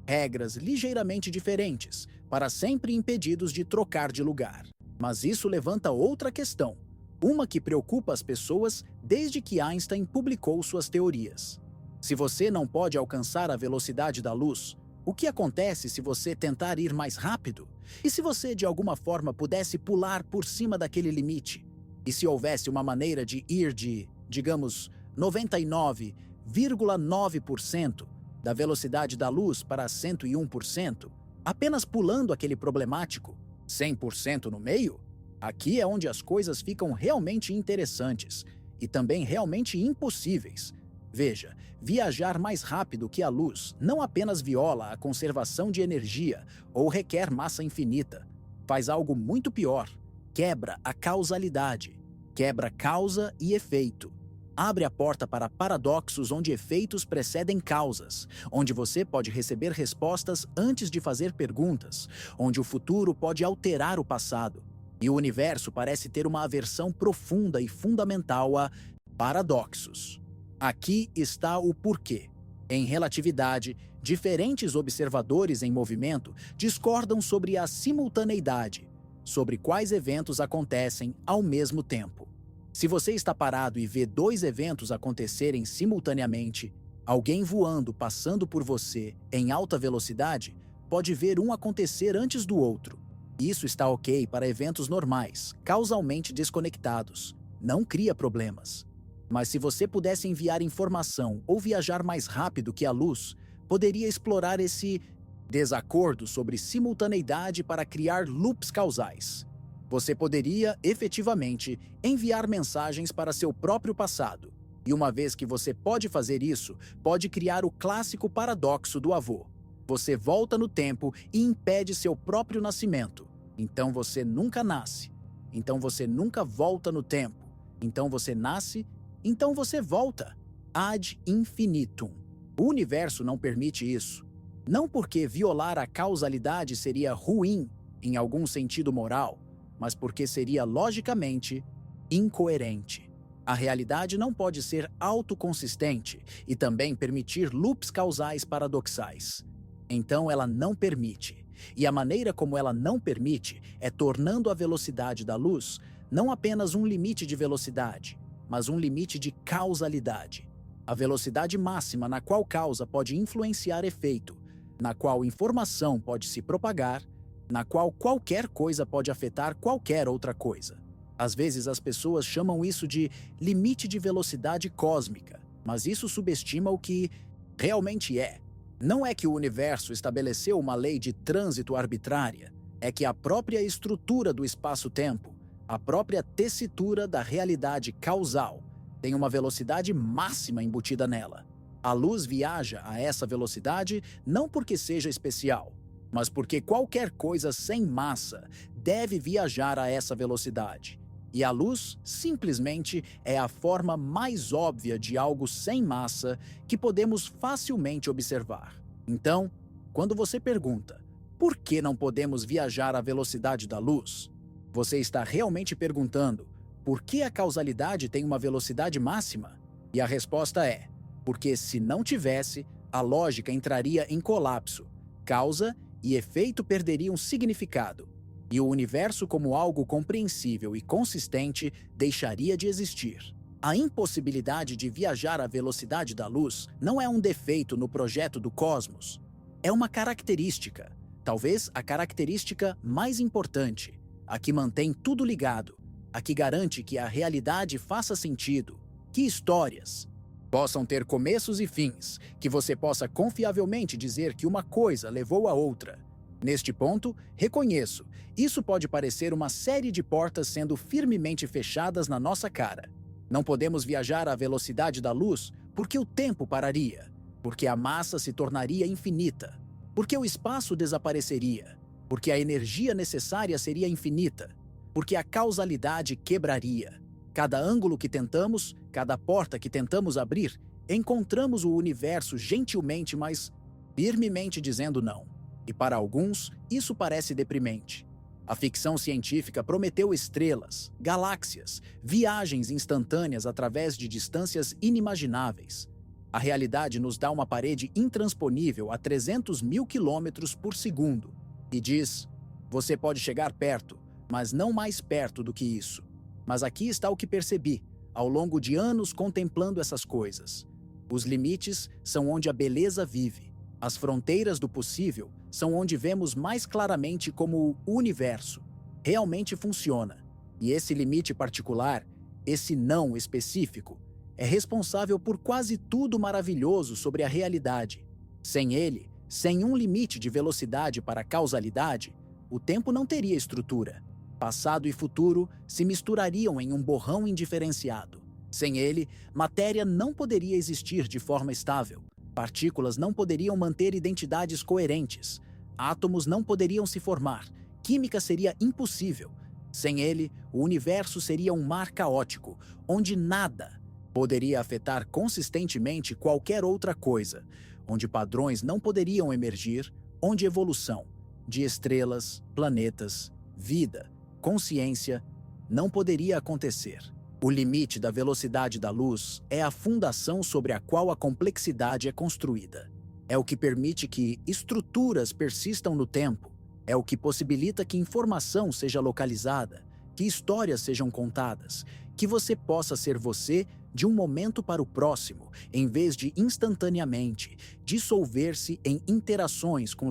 regras ligeiramente diferentes, para sempre impedidos de trocar de lugar. Mas isso levanta outra questão, uma que preocupa as pessoas desde que Einstein publicou suas teorias. Se você não pode alcançar a velocidade da luz, o que acontece se você tentar ir mais rápido? E se você de alguma forma pudesse pular por cima daquele limite? E se houvesse uma maneira de ir de, digamos, 99,9% da velocidade da luz para 101%, apenas pulando aquele problemático 100% no meio? Aqui é onde as coisas ficam realmente interessantes e também realmente impossíveis. Veja, viajar mais rápido que a luz não apenas viola a conservação de energia ou requer massa infinita, faz algo muito pior: quebra a causalidade, quebra causa e efeito. Abre a porta para paradoxos onde efeitos precedem causas, onde você pode receber respostas antes de fazer perguntas, onde o futuro pode alterar o passado. E o universo parece ter uma aversão profunda e fundamental a paradoxos. Aqui está o porquê. Em relatividade, diferentes observadores em movimento discordam sobre a simultaneidade, sobre quais eventos acontecem ao mesmo tempo. Se você está parado e vê dois eventos acontecerem simultaneamente, alguém voando passando por você em alta velocidade pode ver um acontecer antes do outro. Isso está ok para eventos normais, causalmente desconectados. Não cria problemas. Mas se você pudesse enviar informação ou viajar mais rápido que a luz, poderia explorar esse desacordo sobre simultaneidade para criar loops causais. Você poderia, efetivamente, enviar mensagens para seu próprio passado. E uma vez que você pode fazer isso, pode criar o clássico paradoxo do avô. Você volta no tempo e impede seu próprio nascimento. Então você nunca nasce. Então você nunca volta no tempo. Então você nasce. Então você volta. Ad infinitum. O universo não permite isso. Não porque violar a causalidade seria ruim, em algum sentido moral, mas porque seria logicamente incoerente. A realidade não pode ser autoconsistente e também permitir loops causais paradoxais. Então ela não permite. E a maneira como ela não permite é tornando a velocidade da luz não apenas um limite de velocidade, mas um limite de causalidade. A velocidade máxima na qual causa pode influenciar efeito, na qual informação pode se propagar, na qual qualquer coisa pode afetar qualquer outra coisa. Às vezes as pessoas chamam isso de limite de velocidade cósmica, mas isso subestima o que realmente é. Não é que o universo estabeleceu uma lei de trânsito arbitrária, é que a própria estrutura do espaço-tempo, a própria tessitura da realidade causal, tem uma velocidade máxima embutida nela. A luz viaja a essa velocidade não porque seja especial, mas porque qualquer coisa sem massa deve viajar a essa velocidade. E a luz, simplesmente, é a forma mais óbvia de algo sem massa que podemos facilmente observar. Então, quando você pergunta, por que não podemos viajar à velocidade da luz? Você está realmente perguntando, por que a causalidade tem uma velocidade máxima? E a resposta é, porque se não tivesse, a lógica entraria em colapso. Causa e efeito perderiam significado. E o universo como algo compreensível e consistente deixaria de existir. A impossibilidade de viajar à velocidade da luz não é um defeito no projeto do cosmos. É uma característica, talvez a característica mais importante, a que mantém tudo ligado, a que garante que a realidade faça sentido, que histórias possam ter começos e fins, que você possa confiavelmente dizer que uma coisa levou a outra. Neste ponto, reconheço, isso pode parecer uma série de portas sendo firmemente fechadas na nossa cara. Não podemos viajar à velocidade da luz porque o tempo pararia, porque a massa se tornaria infinita, porque o espaço desapareceria, porque a energia necessária seria infinita, porque a causalidade quebraria. Cada ângulo que tentamos, cada porta que tentamos abrir, encontramos o universo gentilmente, mas firmemente dizendo não. E para alguns, isso parece deprimente. A ficção científica prometeu estrelas, galáxias, viagens instantâneas através de distâncias inimagináveis. A realidade nos dá uma parede intransponível a 300 mil quilômetros por segundo e diz, você pode chegar perto, mas não mais perto do que isso. Mas aqui está o que percebi, ao longo de anos contemplando essas coisas. Os limites são onde a beleza vive. As fronteiras do possível são onde vemos mais claramente como o universo realmente funciona. E esse limite particular, esse não específico, é responsável por quase tudo maravilhoso sobre a realidade. Sem ele, sem um limite de velocidade para a causalidade, o tempo não teria estrutura. Passado e futuro se misturariam em um borrão indiferenciado. Sem ele, matéria não poderia existir de forma estável. Partículas não poderiam manter identidades coerentes. Átomos não poderiam se formar. Química seria impossível. Sem ele, o universo seria um mar caótico, onde nada poderia afetar consistentemente qualquer outra coisa, onde padrões não poderiam emergir, onde evolução de estrelas, planetas, vida, consciência não poderia acontecer. O limite da velocidade da luz é a fundação sobre a qual a complexidade é construída. É o que permite que estruturas persistam no tempo. É o que possibilita que informação seja localizada, que histórias sejam contadas, que você possa ser você de um momento para o próximo, em vez de instantaneamente dissolver-se em interações com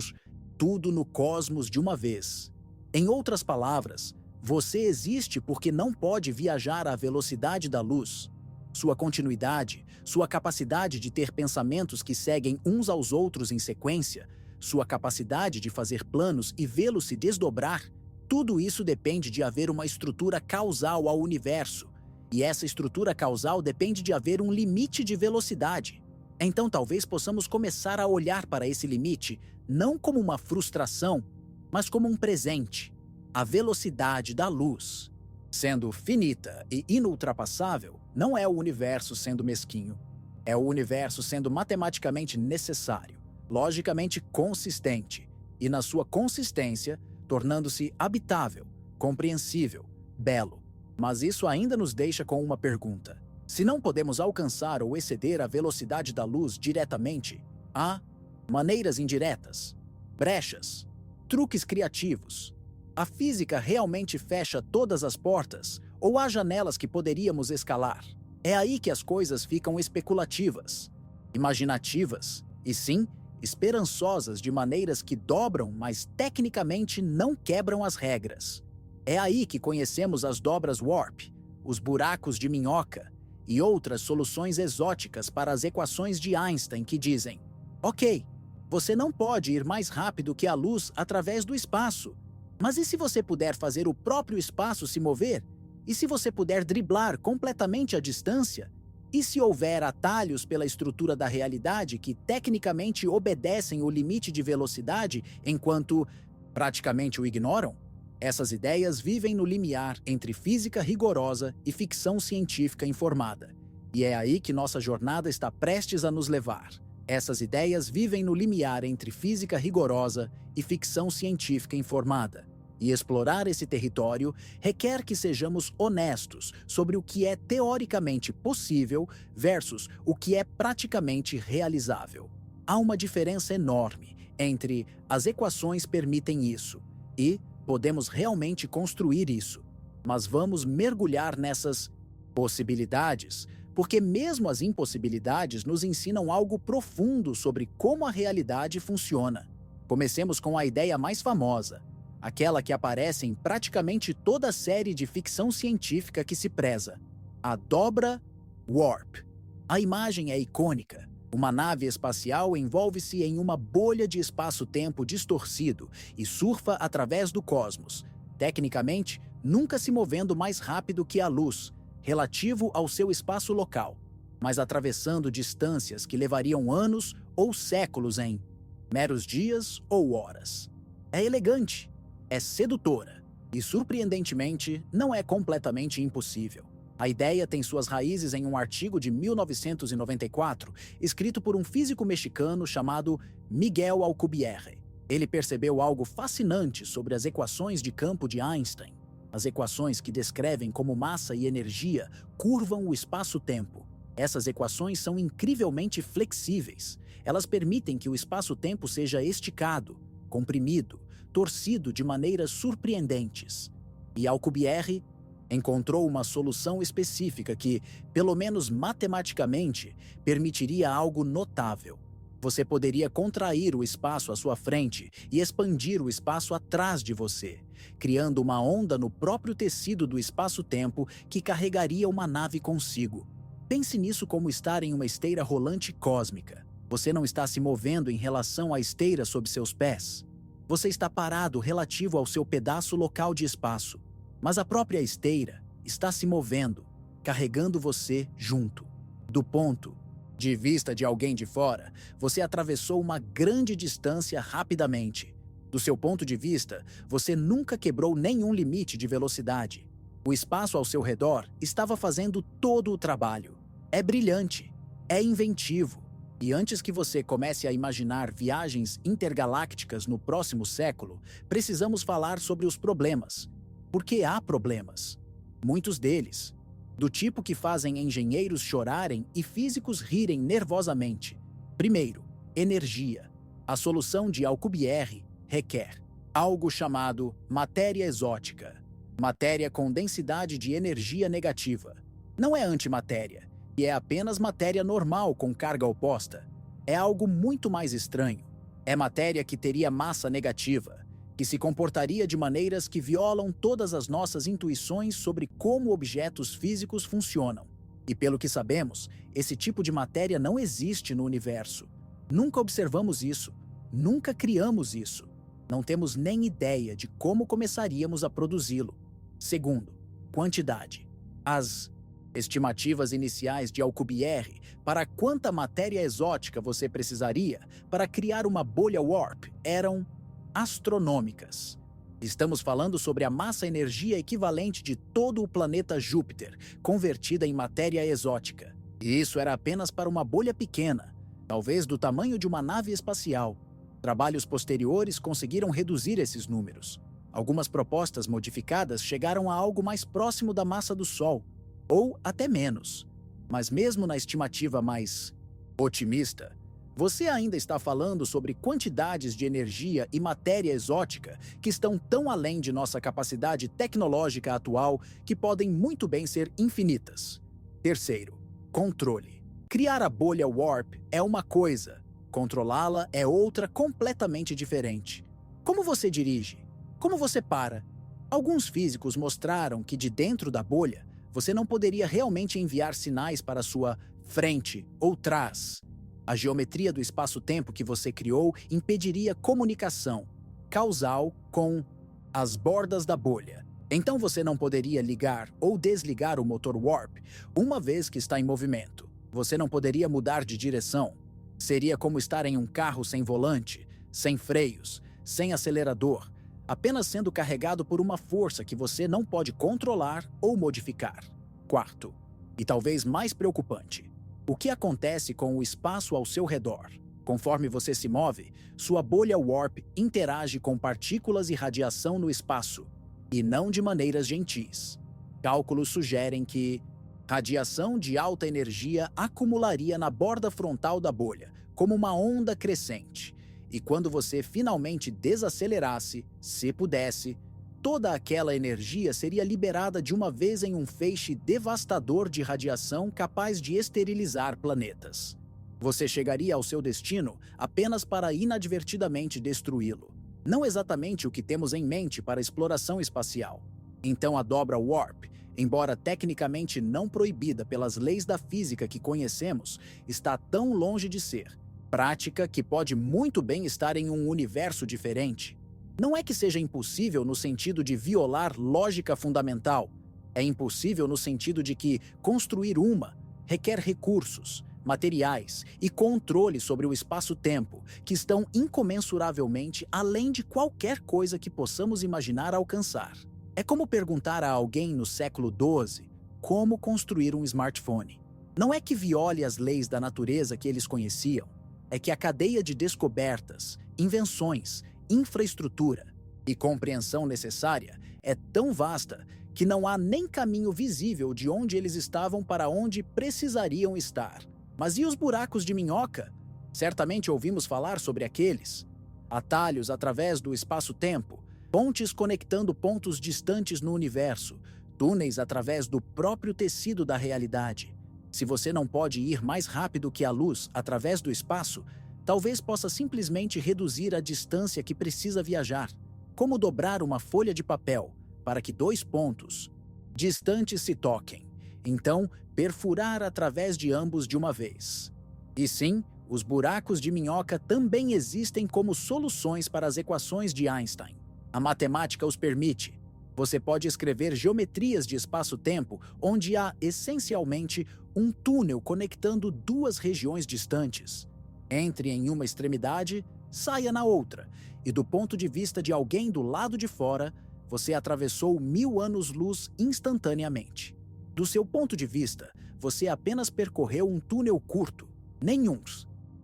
tudo no cosmos de uma vez. Em outras palavras, você existe porque não pode viajar à velocidade da luz. Sua continuidade, sua capacidade de ter pensamentos que seguem uns aos outros em sequência, sua capacidade de fazer planos e vê-los se desdobrar, tudo isso depende de haver uma estrutura causal ao universo. E essa estrutura causal depende de haver um limite de velocidade. Então talvez possamos começar a olhar para esse limite não como uma frustração, mas como um presente. A velocidade da luz, sendo finita e inultrapassável, não é o universo sendo mesquinho. É o universo sendo matematicamente necessário, logicamente consistente, e na sua consistência, tornando-se habitável, compreensível, belo. Mas isso ainda nos deixa com uma pergunta. Se não podemos alcançar ou exceder a velocidade da luz diretamente, há maneiras indiretas, brechas, truques criativos. A física realmente fecha todas as portas ou há janelas que poderíamos escalar? É aí que as coisas ficam especulativas, imaginativas e, sim, esperançosas de maneiras que dobram, mas tecnicamente não quebram as regras. É aí que conhecemos as dobras Warp, os buracos de minhoca e outras soluções exóticas para as equações de Einstein que dizem: ok, você não pode ir mais rápido que a luz através do espaço, mas e se você puder fazer o próprio espaço se mover? E se você puder driblar completamente a distância? E se houver atalhos pela estrutura da realidade que tecnicamente obedecem o limite de velocidade enquanto praticamente o ignoram? Essas ideias vivem no limiar entre física rigorosa e ficção científica informada. E é aí que nossa jornada está prestes a nos levar. Essas ideias vivem no limiar entre física rigorosa e ficção científica informada. E explorar esse território requer que sejamos honestos sobre o que é teoricamente possível versus o que é praticamente realizável. Há uma diferença enorme entre as equações permitem isso e podemos realmente construir isso. Mas vamos mergulhar nessas possibilidades, porque mesmo as impossibilidades nos ensinam algo profundo sobre como a realidade funciona. Comecemos com a ideia mais famosa, aquela que aparece em praticamente toda a série de ficção científica que se preza, a dobra Warp. A imagem é icônica. Uma nave espacial envolve-se em uma bolha de espaço-tempo distorcido e surfa através do cosmos, tecnicamente nunca se movendo mais rápido que a luz, relativo ao seu espaço local, mas atravessando distâncias que levariam anos ou séculos em meros dias ou horas. É elegante, é sedutora e, surpreendentemente, não é completamente impossível. A ideia tem suas raízes em um artigo de 1994, escrito por um físico mexicano chamado Miguel Alcubierre. Ele percebeu algo fascinante sobre as equações de campo de Einstein. As equações que descrevem como massa e energia curvam o espaço-tempo. Essas equações são incrivelmente flexíveis. Elas permitem que o espaço-tempo seja esticado, comprimido, torcido de maneiras surpreendentes. E Alcubierre encontrou uma solução específica que, pelo menos matematicamente, permitiria algo notável. Você poderia contrair o espaço à sua frente e expandir o espaço atrás de você, criando uma onda no próprio tecido do espaço-tempo que carregaria uma nave consigo. Pense nisso como estar em uma esteira rolante cósmica. Você não está se movendo em relação à esteira sob seus pés. Você está parado relativo ao seu pedaço local de espaço. Mas a própria esteira está se movendo, carregando você junto. Do ponto de vista de alguém de fora, você atravessou uma grande distância rapidamente. Do seu ponto de vista, você nunca quebrou nenhum limite de velocidade. O espaço ao seu redor estava fazendo todo o trabalho. É brilhante, é inventivo. E antes que você comece a imaginar viagens intergalácticas no próximo século, precisamos falar sobre os problemas. Porque há problemas. Muitos deles. Do tipo que fazem engenheiros chorarem e físicos rirem nervosamente. Primeiro, energia. A solução de Alcubierre requer algo chamado matéria exótica. Matéria com densidade de energia negativa. Não é antimatéria, e é apenas matéria normal com carga oposta. É algo muito mais estranho. É matéria que teria massa negativa, que se comportaria de maneiras que violam todas as nossas intuições sobre como objetos físicos funcionam. E pelo que sabemos, esse tipo de matéria não existe no universo. Nunca observamos isso, nunca criamos isso. Não temos nem ideia de como começaríamos a produzi-lo. Segundo, quantidade. As Estimativas iniciais de Alcubierre para quanta matéria exótica você precisaria para criar uma bolha warp eram astronômicas. Estamos falando sobre a massa-energia equivalente de todo o planeta Júpiter, convertida em matéria exótica. E isso era apenas para uma bolha pequena, talvez do tamanho de uma nave espacial. Trabalhos posteriores conseguiram reduzir esses números. Algumas propostas modificadas chegaram a algo mais próximo da massa do Sol, ou até menos. Mas mesmo na estimativa mais otimista, você ainda está falando sobre quantidades de energia e matéria exótica que estão tão além de nossa capacidade tecnológica atual que podem muito bem ser infinitas. Terceiro, controle. Criar a bolha warp é uma coisa, controlá-la é outra completamente diferente. Como você dirige? Como você para? Alguns físicos mostraram que de dentro da bolha, você não poderia realmente enviar sinais para sua frente ou trás. A geometria do espaço-tempo que você criou impediria comunicação causal com as bordas da bolha. Então você não poderia ligar ou desligar o motor warp uma vez que está em movimento. Você não poderia mudar de direção. Seria como estar em um carro sem volante, sem freios, sem acelerador, apenas sendo carregado por uma força que você não pode controlar ou modificar. Quarto, e talvez mais preocupante, o que acontece com o espaço ao seu redor? Conforme você se move, sua bolha warp interage com partículas e radiação no espaço, e não de maneiras gentis. Cálculos sugerem que radiação de alta energia acumularia na borda frontal da bolha, como uma onda crescente. E quando você finalmente desacelerasse, se pudesse, toda aquela energia seria liberada de uma vez em um feixe devastador de radiação capaz de esterilizar planetas. Você chegaria ao seu destino apenas para inadvertidamente destruí-lo. Não exatamente o que temos em mente para a exploração espacial. Então a dobra warp, embora tecnicamente não proibida pelas leis da física que conhecemos, está tão longe de ser prática que pode muito bem estar em um universo diferente. Não é que seja impossível no sentido de violar lógica fundamental. É impossível no sentido de que construir uma requer recursos, materiais e controle sobre o espaço-tempo que estão incomensuravelmente além de qualquer coisa que possamos imaginar alcançar. É como perguntar a alguém no século XII como construir um smartphone. Não é que viole as leis da natureza que eles conheciam, é que a cadeia de descobertas, invenções, infraestrutura e compreensão necessária é tão vasta que não há nem caminho visível de onde eles estavam para onde precisariam estar. Mas e os buracos de minhoca? Certamente ouvimos falar sobre aqueles. Atalhos através do espaço-tempo, pontes conectando pontos distantes no universo, túneis através do próprio tecido da realidade. Se você não pode ir mais rápido que a luz através do espaço, talvez possa simplesmente reduzir a distância que precisa viajar. Como dobrar uma folha de papel para que dois pontos distantes se toquem. Então, perfurar através de ambos de uma vez. E sim, os buracos de minhoca também existem como soluções para as equações de Einstein. A matemática os permite. Você pode escrever geometrias de espaço-tempo onde há, essencialmente, um túnel conectando duas regiões distantes. Entre em uma extremidade, saia na outra, e do ponto de vista de alguém do lado de fora, você atravessou 1000 anos-luz instantaneamente. Do seu ponto de vista, você apenas percorreu um túnel curto, nenhum.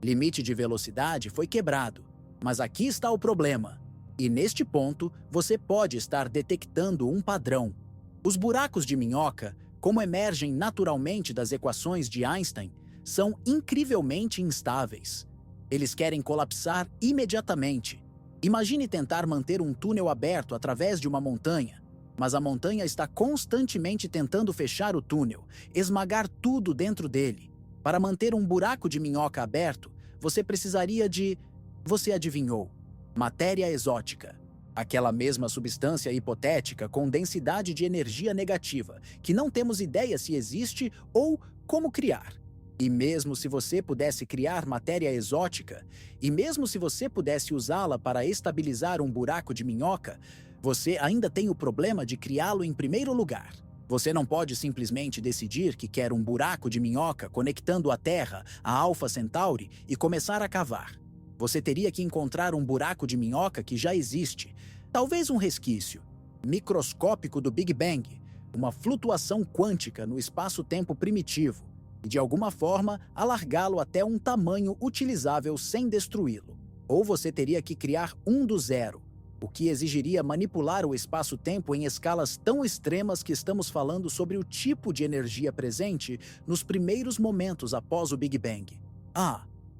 Limite de velocidade foi quebrado, mas aqui está o problema. E neste ponto, você pode estar detectando um padrão. Os buracos de minhoca, como emergem naturalmente das equações de Einstein, são incrivelmente instáveis. Eles querem colapsar imediatamente. Imagine tentar manter um túnel aberto através de uma montanha, mas a montanha está constantemente tentando fechar o túnel, esmagar tudo dentro dele. Para manter um buraco de minhoca aberto, você precisaria de... Você adivinhou. Matéria exótica. Aquela mesma substância hipotética com densidade de energia negativa, que não temos ideia se existe ou como criar. E mesmo se você pudesse criar matéria exótica, e mesmo se você pudesse usá-la para estabilizar um buraco de minhoca, você ainda tem o problema de criá-lo em primeiro lugar. Você não pode simplesmente decidir que quer um buraco de minhoca conectando a Terra a Alpha Centauri e começar a cavar. Você teria que encontrar um buraco de minhoca que já existe, talvez um resquício microscópico do Big Bang, uma flutuação quântica no espaço-tempo primitivo, e de alguma forma alargá-lo até um tamanho utilizável sem destruí-lo. Ou você teria que criar um do zero, o que exigiria manipular o espaço-tempo em escalas tão extremas que estamos falando sobre o tipo de energia presente nos primeiros momentos após o Big Bang.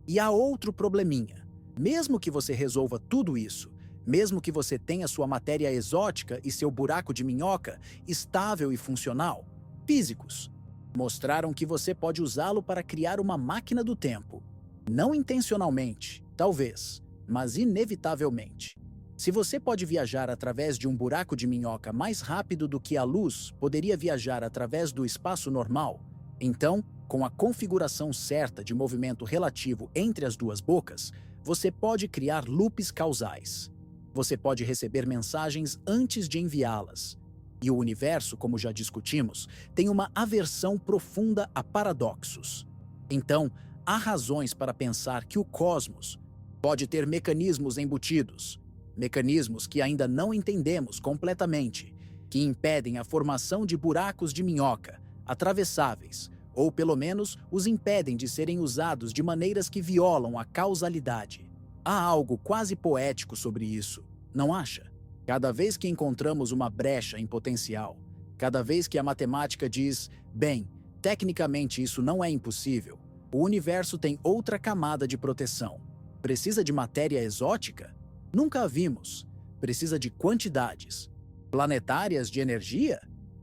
E há outro probleminha. Mesmo que você resolva tudo isso, mesmo que você tenha sua matéria exótica e seu buraco de minhoca estável e funcional, físicos mostraram que você pode usá-lo para criar uma máquina do tempo. Não intencionalmente, talvez, mas inevitavelmente. Se você pode viajar através de um buraco de minhoca mais rápido do que a luz poderia viajar através do espaço normal, então, com a configuração certa de movimento relativo entre as duas bocas, você pode criar loops causais. Você pode receber mensagens antes de enviá-las. E o universo, como já discutimos, tem uma aversão profunda a paradoxos. Então, há razões para pensar que o cosmos pode ter mecanismos embutidos, mecanismos que ainda não entendemos completamente, que impedem a formação de buracos de minhoca, atravessáveis, ou pelo menos os impedem de serem usados de maneiras que violam a causalidade. Há algo quase poético sobre isso, não acha? Cada vez que encontramos uma brecha em potencial, cada vez que a matemática diz, bem, tecnicamente isso não é impossível, o universo tem outra camada de proteção. Precisa de matéria exótica? Nunca a vimos. Precisa de quantidades. Planetárias de energia?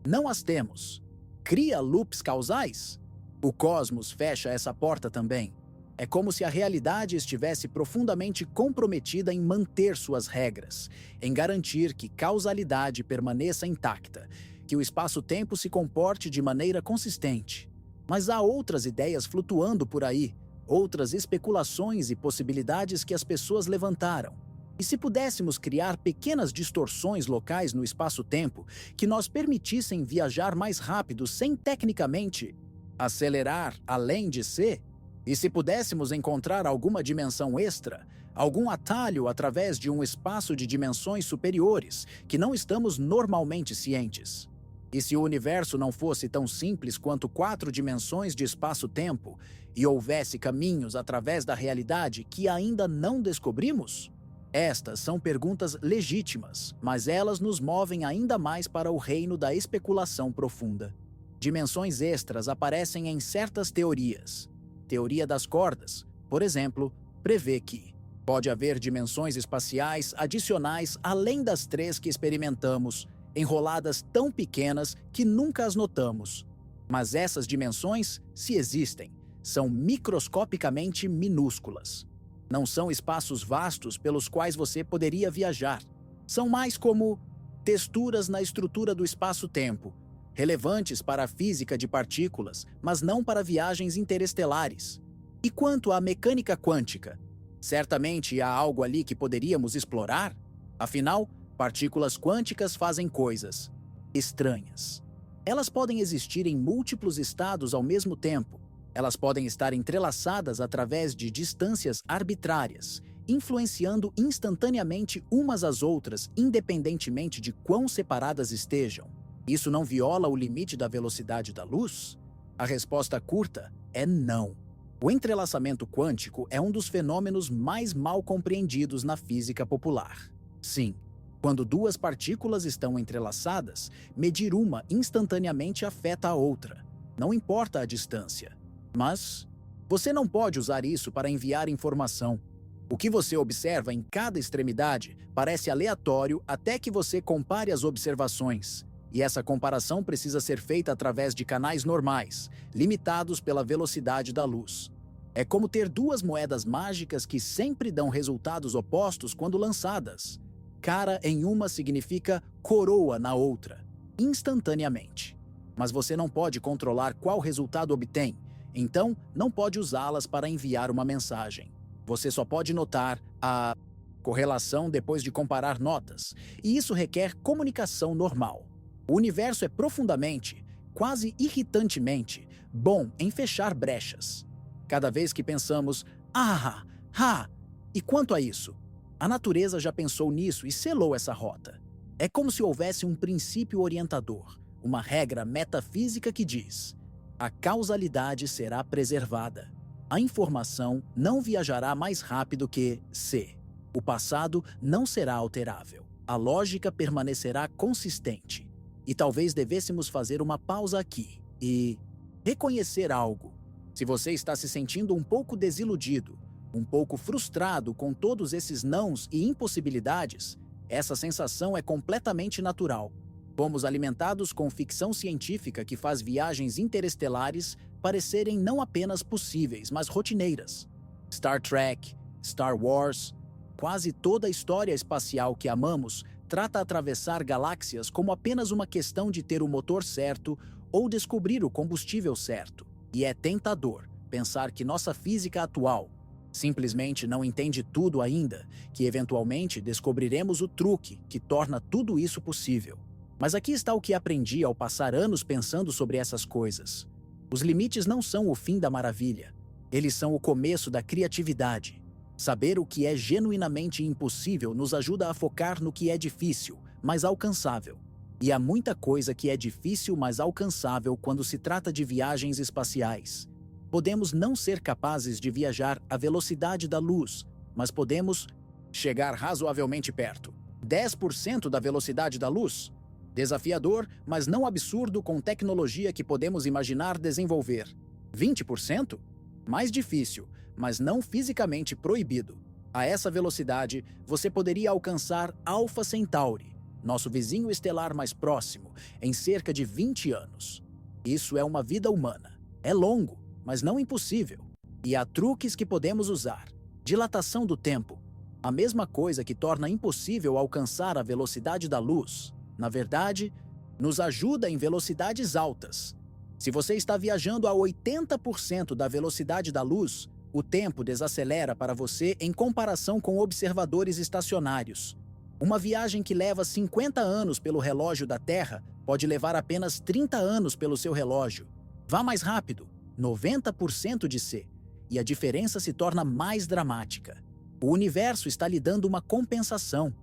Não as temos. Cria loops causais? O cosmos fecha essa porta também. É como se a realidade estivesse profundamente comprometida em manter suas regras, em garantir que causalidade permaneça intacta, que o espaço-tempo se comporte de maneira consistente. Mas há outras ideias flutuando por aí, outras especulações e possibilidades que as pessoas levantaram. E se pudéssemos criar pequenas distorções locais no espaço-tempo que nos permitissem viajar mais rápido sem tecnicamente acelerar além de ser? E se pudéssemos encontrar alguma dimensão extra, algum atalho através de um espaço de dimensões superiores que não estamos normalmente cientes? E se o universo não fosse tão simples quanto 4 dimensões de espaço-tempo e houvesse caminhos através da realidade que ainda não descobrimos? Estas são perguntas legítimas, mas elas nos movem ainda mais para o reino da especulação profunda. Dimensões extras aparecem em certas teorias. Teoria das cordas, por exemplo, prevê que pode haver dimensões espaciais adicionais além das 3 que experimentamos, enroladas tão pequenas que nunca as notamos. Mas essas dimensões, se existem, são microscopicamente minúsculas. Não são espaços vastos pelos quais você poderia viajar. São mais como texturas na estrutura do espaço-tempo, relevantes para a física de partículas, mas não para viagens interestelares. E quanto à mecânica quântica? Certamente há algo ali que poderíamos explorar? Afinal, partículas quânticas fazem coisas estranhas. Elas podem existir em múltiplos estados ao mesmo tempo. Elas podem estar entrelaçadas através de distâncias arbitrárias, influenciando instantaneamente umas às outras, independentemente de quão separadas estejam. Isso não viola o limite da velocidade da luz? A resposta curta é não. O entrelaçamento quântico é um dos fenômenos mais mal compreendidos na física popular. Sim, quando 2 partículas estão entrelaçadas, medir uma instantaneamente afeta a outra. Não importa a distância. Mas você não pode usar isso para enviar informação. O que você observa em cada extremidade parece aleatório até que você compare as observações. E essa comparação precisa ser feita através de canais normais, limitados pela velocidade da luz. É como ter 2 moedas mágicas que sempre dão resultados opostos quando lançadas. Cara em uma significa coroa na outra, instantaneamente. Mas você não pode controlar qual resultado obtém, então não pode usá-las para enviar uma mensagem. Você só pode notar a correlação depois de comparar notas, e isso requer comunicação normal. O universo é profundamente, quase irritantemente, bom em fechar brechas. Cada vez que pensamos, e quanto a isso? A natureza já pensou nisso e selou essa rota. É como se houvesse um princípio orientador, uma regra metafísica que diz: a causalidade será preservada. A informação não viajará mais rápido que c. O passado não será alterável. A lógica permanecerá consistente. E talvez devêssemos fazer uma pausa aqui e reconhecer algo. Se você está se sentindo um pouco desiludido, um pouco frustrado com todos esses nãos e impossibilidades, essa sensação é completamente natural. Fomos alimentados com ficção científica que faz viagens interestelares parecerem não apenas possíveis, mas rotineiras. Star Trek, Star Wars, quase toda a história espacial que amamos trata atravessar galáxias como apenas uma questão de ter o motor certo ou descobrir o combustível certo. E é tentador pensar que nossa física atual simplesmente não entende tudo ainda, que eventualmente descobriremos o truque que torna tudo isso possível. Mas aqui está o que aprendi ao passar anos pensando sobre essas coisas. Os limites não são o fim da maravilha. Eles são o começo da criatividade. Saber o que é genuinamente impossível nos ajuda a focar no que é difícil, mas alcançável. E há muita coisa que é difícil, mas alcançável quando se trata de viagens espaciais. Podemos não ser capazes de viajar à velocidade da luz, mas podemos chegar razoavelmente perto. 10% da velocidade da luz? Desafiador, mas não absurdo com tecnologia que podemos imaginar desenvolver. 20%? Mais difícil, mas não fisicamente proibido. A essa velocidade, você poderia alcançar Alpha Centauri, nosso vizinho estelar mais próximo, em cerca de 20 anos. Isso é uma vida humana. É longo, mas não impossível. E há truques que podemos usar. Dilatação do tempo. A mesma coisa que torna impossível alcançar a velocidade da luz, na verdade, nos ajuda em velocidades altas. Se você está viajando a 80% da velocidade da luz, o tempo desacelera para você em comparação com observadores estacionários. Uma viagem que leva 50 anos pelo relógio da Terra pode levar apenas 30 anos pelo seu relógio. Vá mais rápido, 90% de C, e a diferença se torna mais dramática. O universo está lhe dando uma compensação.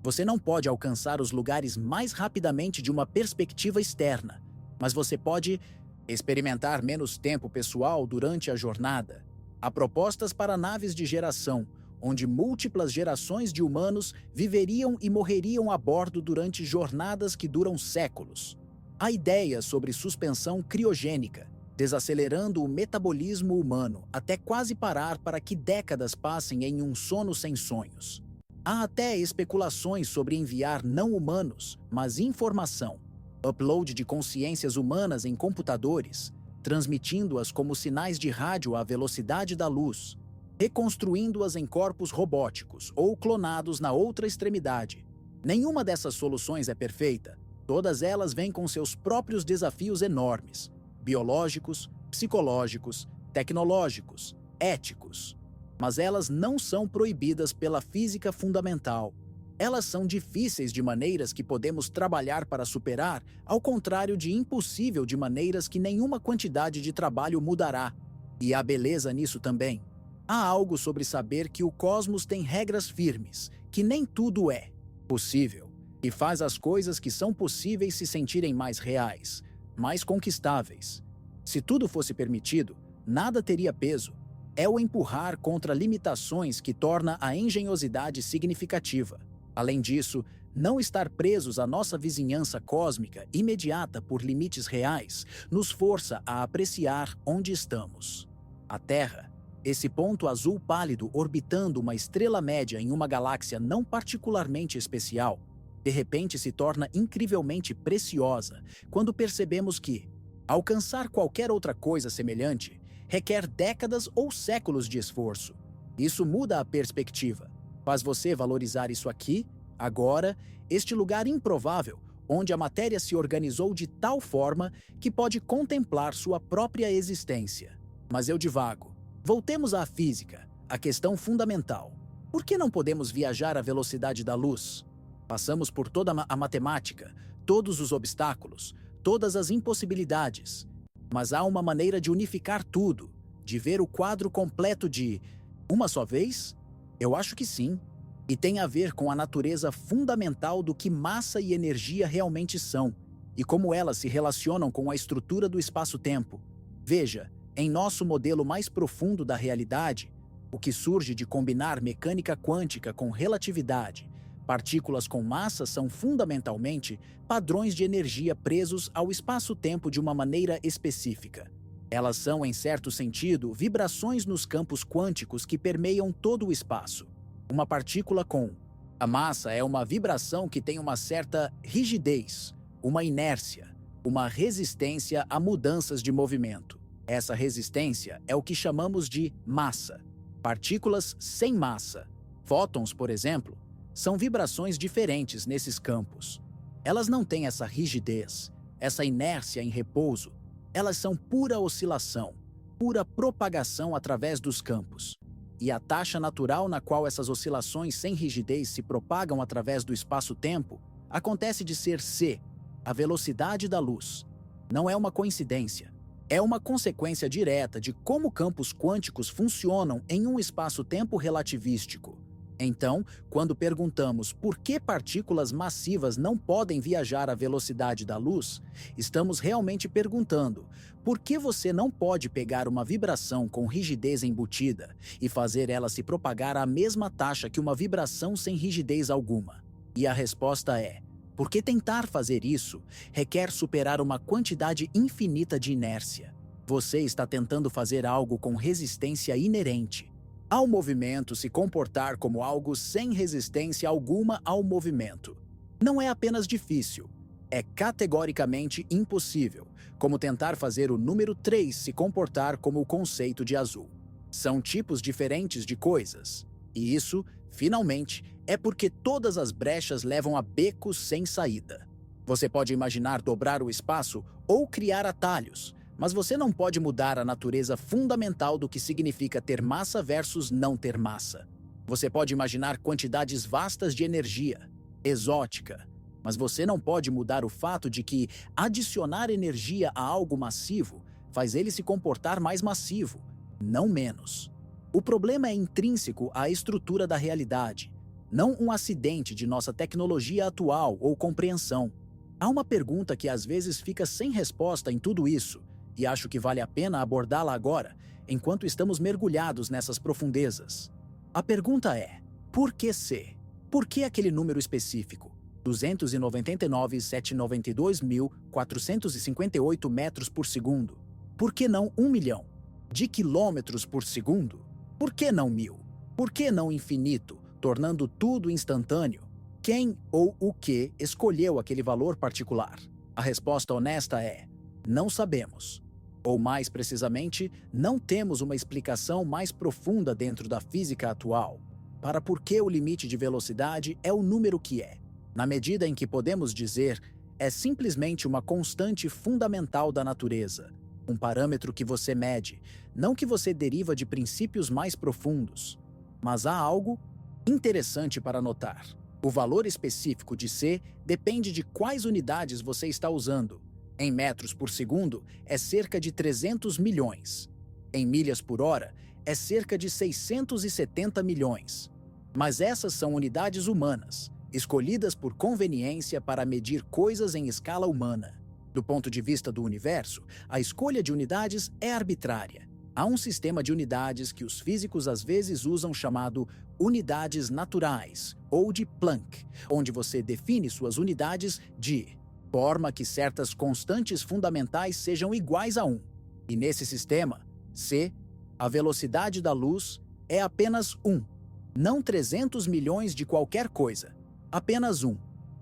Você não pode alcançar os lugares mais rapidamente de uma perspectiva externa, mas você pode experimentar menos tempo pessoal durante a jornada. Há propostas para naves de geração, onde múltiplas gerações de humanos viveriam e morreriam a bordo durante jornadas que duram séculos. Há ideias sobre suspensão criogênica, desacelerando o metabolismo humano até quase parar para que décadas passem em um sono sem sonhos. Há até especulações sobre enviar não humanos, mas informação, upload de consciências humanas em computadores, transmitindo-as como sinais de rádio à velocidade da luz, reconstruindo-as em corpos robóticos ou clonados na outra extremidade. Nenhuma dessas soluções é perfeita. Todas elas vêm com seus próprios desafios enormes, biológicos, psicológicos, tecnológicos, éticos. Mas elas não são proibidas pela física fundamental. Elas são difíceis de maneiras que podemos trabalhar para superar, ao contrário de impossível de maneiras que nenhuma quantidade de trabalho mudará. E há beleza nisso também. Há algo sobre saber que o cosmos tem regras firmes, que nem tudo é possível, e faz as coisas que são possíveis se sentirem mais reais, mais conquistáveis. Se tudo fosse permitido, nada teria peso. É o empurrar contra limitações que torna a engenhosidade significativa. Além disso, não estar presos à nossa vizinhança cósmica imediata por limites reais nos força a apreciar onde estamos. A Terra, esse ponto azul pálido orbitando uma estrela média em uma galáxia não particularmente especial, de repente se torna incrivelmente preciosa quando percebemos que alcançar qualquer outra coisa semelhante requer décadas ou séculos de esforço. Isso muda a perspectiva. Faz você valorizar isso aqui, agora, este lugar improvável, onde a matéria se organizou de tal forma que pode contemplar sua própria existência. Mas eu divago. Voltemos à física, a questão fundamental. Por que não podemos viajar à velocidade da luz? Passamos por toda a matemática, todos os obstáculos, todas as impossibilidades. Mas há uma maneira de unificar tudo, de ver o quadro completo de uma só vez? Eu acho que sim. E tem a ver com a natureza fundamental do que massa e energia realmente são, e como elas se relacionam com a estrutura do espaço-tempo. Veja, em nosso modelo mais profundo da realidade, o que surge de combinar mecânica quântica com relatividade, partículas com massa são fundamentalmente padrões de energia presos ao espaço-tempo de uma maneira específica. Elas são, em certo sentido, vibrações nos campos quânticos que permeiam todo o espaço. Uma partícula com a massa é uma vibração que tem uma certa rigidez, uma inércia, uma resistência a mudanças de movimento. Essa resistência é o que chamamos de massa. Partículas sem massa, fótons, por exemplo, são vibrações diferentes nesses campos. Elas não têm essa rigidez, essa inércia em repouso. Elas são pura oscilação, pura propagação através dos campos. E a taxa natural na qual essas oscilações sem rigidez se propagam através do espaço-tempo acontece de ser c, a velocidade da luz. Não é uma coincidência. É uma consequência direta de como campos quânticos funcionam em um espaço-tempo relativístico. Então, quando perguntamos por que partículas massivas não podem viajar à velocidade da luz, estamos realmente perguntando por que você não pode pegar uma vibração com rigidez embutida e fazer ela se propagar à mesma taxa que uma vibração sem rigidez alguma. E a resposta é: porque tentar fazer isso requer superar uma quantidade infinita de inércia. Você está tentando fazer algo com resistência inerente ao movimento se comportar como algo sem resistência alguma ao movimento. Não é apenas difícil, é categoricamente impossível, como tentar fazer o número 3 se comportar como o conceito de azul. São tipos diferentes de coisas, e isso, finalmente, é porque todas as brechas levam a becos sem saída. Você pode imaginar dobrar o espaço ou criar atalhos, mas você não pode mudar a natureza fundamental do que significa ter massa versus não ter massa. Você pode imaginar quantidades vastas de energia, exótica, mas você não pode mudar o fato de que adicionar energia a algo massivo faz ele se comportar mais massivo, não menos. O problema é intrínseco à estrutura da realidade, não um acidente de nossa tecnologia atual ou compreensão. Há uma pergunta que às vezes fica sem resposta em tudo isso, e acho que vale a pena abordá-la agora, enquanto estamos mergulhados nessas profundezas. A pergunta é: por que C? Por que aquele número específico? 299.792.458 metros por segundo. Por que não 1 milhão? De quilômetros por segundo? Por que não 1000? Por que não infinito, tornando tudo instantâneo? Quem ou o que escolheu aquele valor particular? A resposta honesta é: não sabemos. Ou mais precisamente, não temos uma explicação mais profunda dentro da física atual para por que o limite de velocidade é o número que é. Na medida em que podemos dizer, é simplesmente uma constante fundamental da natureza, um parâmetro que você mede, não que você deriva de princípios mais profundos. Mas há algo interessante para notar. O valor específico de C depende de quais unidades você está usando. Em metros por segundo, é cerca de 300 milhões. Em milhas por hora, é cerca de 670 milhões. Mas essas são unidades humanas, escolhidas por conveniência para medir coisas em escala humana. Do ponto de vista do universo, a escolha de unidades é arbitrária. Há um sistema de unidades que os físicos às vezes usam chamado unidades naturais, ou de Planck, onde você define suas unidades de forma que certas constantes fundamentais sejam iguais a 1. E nesse sistema, C, a velocidade da luz, é apenas 1. Não 300 milhões de qualquer coisa. Apenas 1.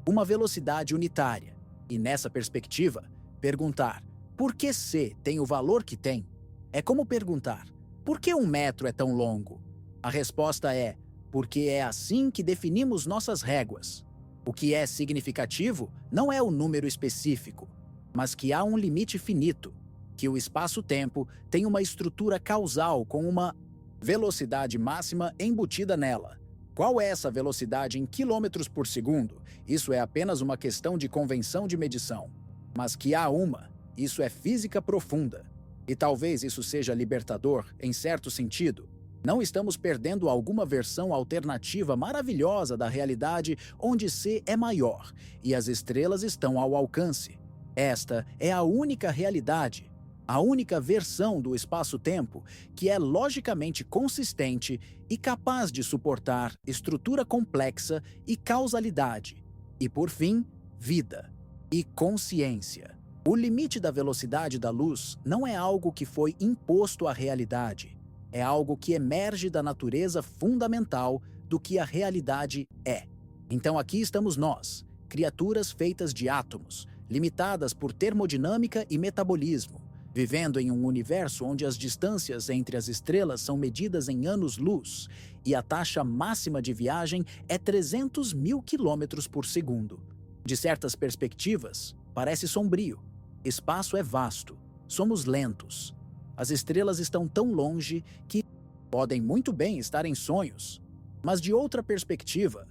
Uma velocidade unitária. E nessa perspectiva, perguntar por que C tem o valor que tem é como perguntar por que 1 metro é tão longo? A resposta é porque é assim que definimos nossas réguas. O que é significativo não é o número específico, mas que há um limite finito, que o espaço-tempo tem uma estrutura causal com uma velocidade máxima embutida nela, Qual é essa velocidade em quilômetros por segundo? Isso é apenas uma questão de convenção de medição. Mas que há uma, isso é física profunda. E talvez isso seja libertador, em certo sentido. Não estamos perdendo alguma versão alternativa maravilhosa da realidade onde C é maior e as estrelas estão ao alcance. Esta é a única realidade, a única versão do espaço-tempo que é logicamente consistente e capaz de suportar estrutura complexa e causalidade. E, por fim, vida e consciência. O limite da velocidade da luz não é algo que foi imposto à realidade. É algo que emerge da natureza fundamental do que a realidade é. Então aqui estamos nós, criaturas feitas de átomos, limitadas por termodinâmica e metabolismo, vivendo em um universo onde as distâncias entre as estrelas são medidas em anos-luz e a taxa máxima de viagem é 300 mil quilômetros por segundo. De certas perspectivas, parece sombrio. Espaço é vasto. Somos lentos. As estrelas estão tão longe que podem muito bem estar em sonhos. Mas de outra perspectiva,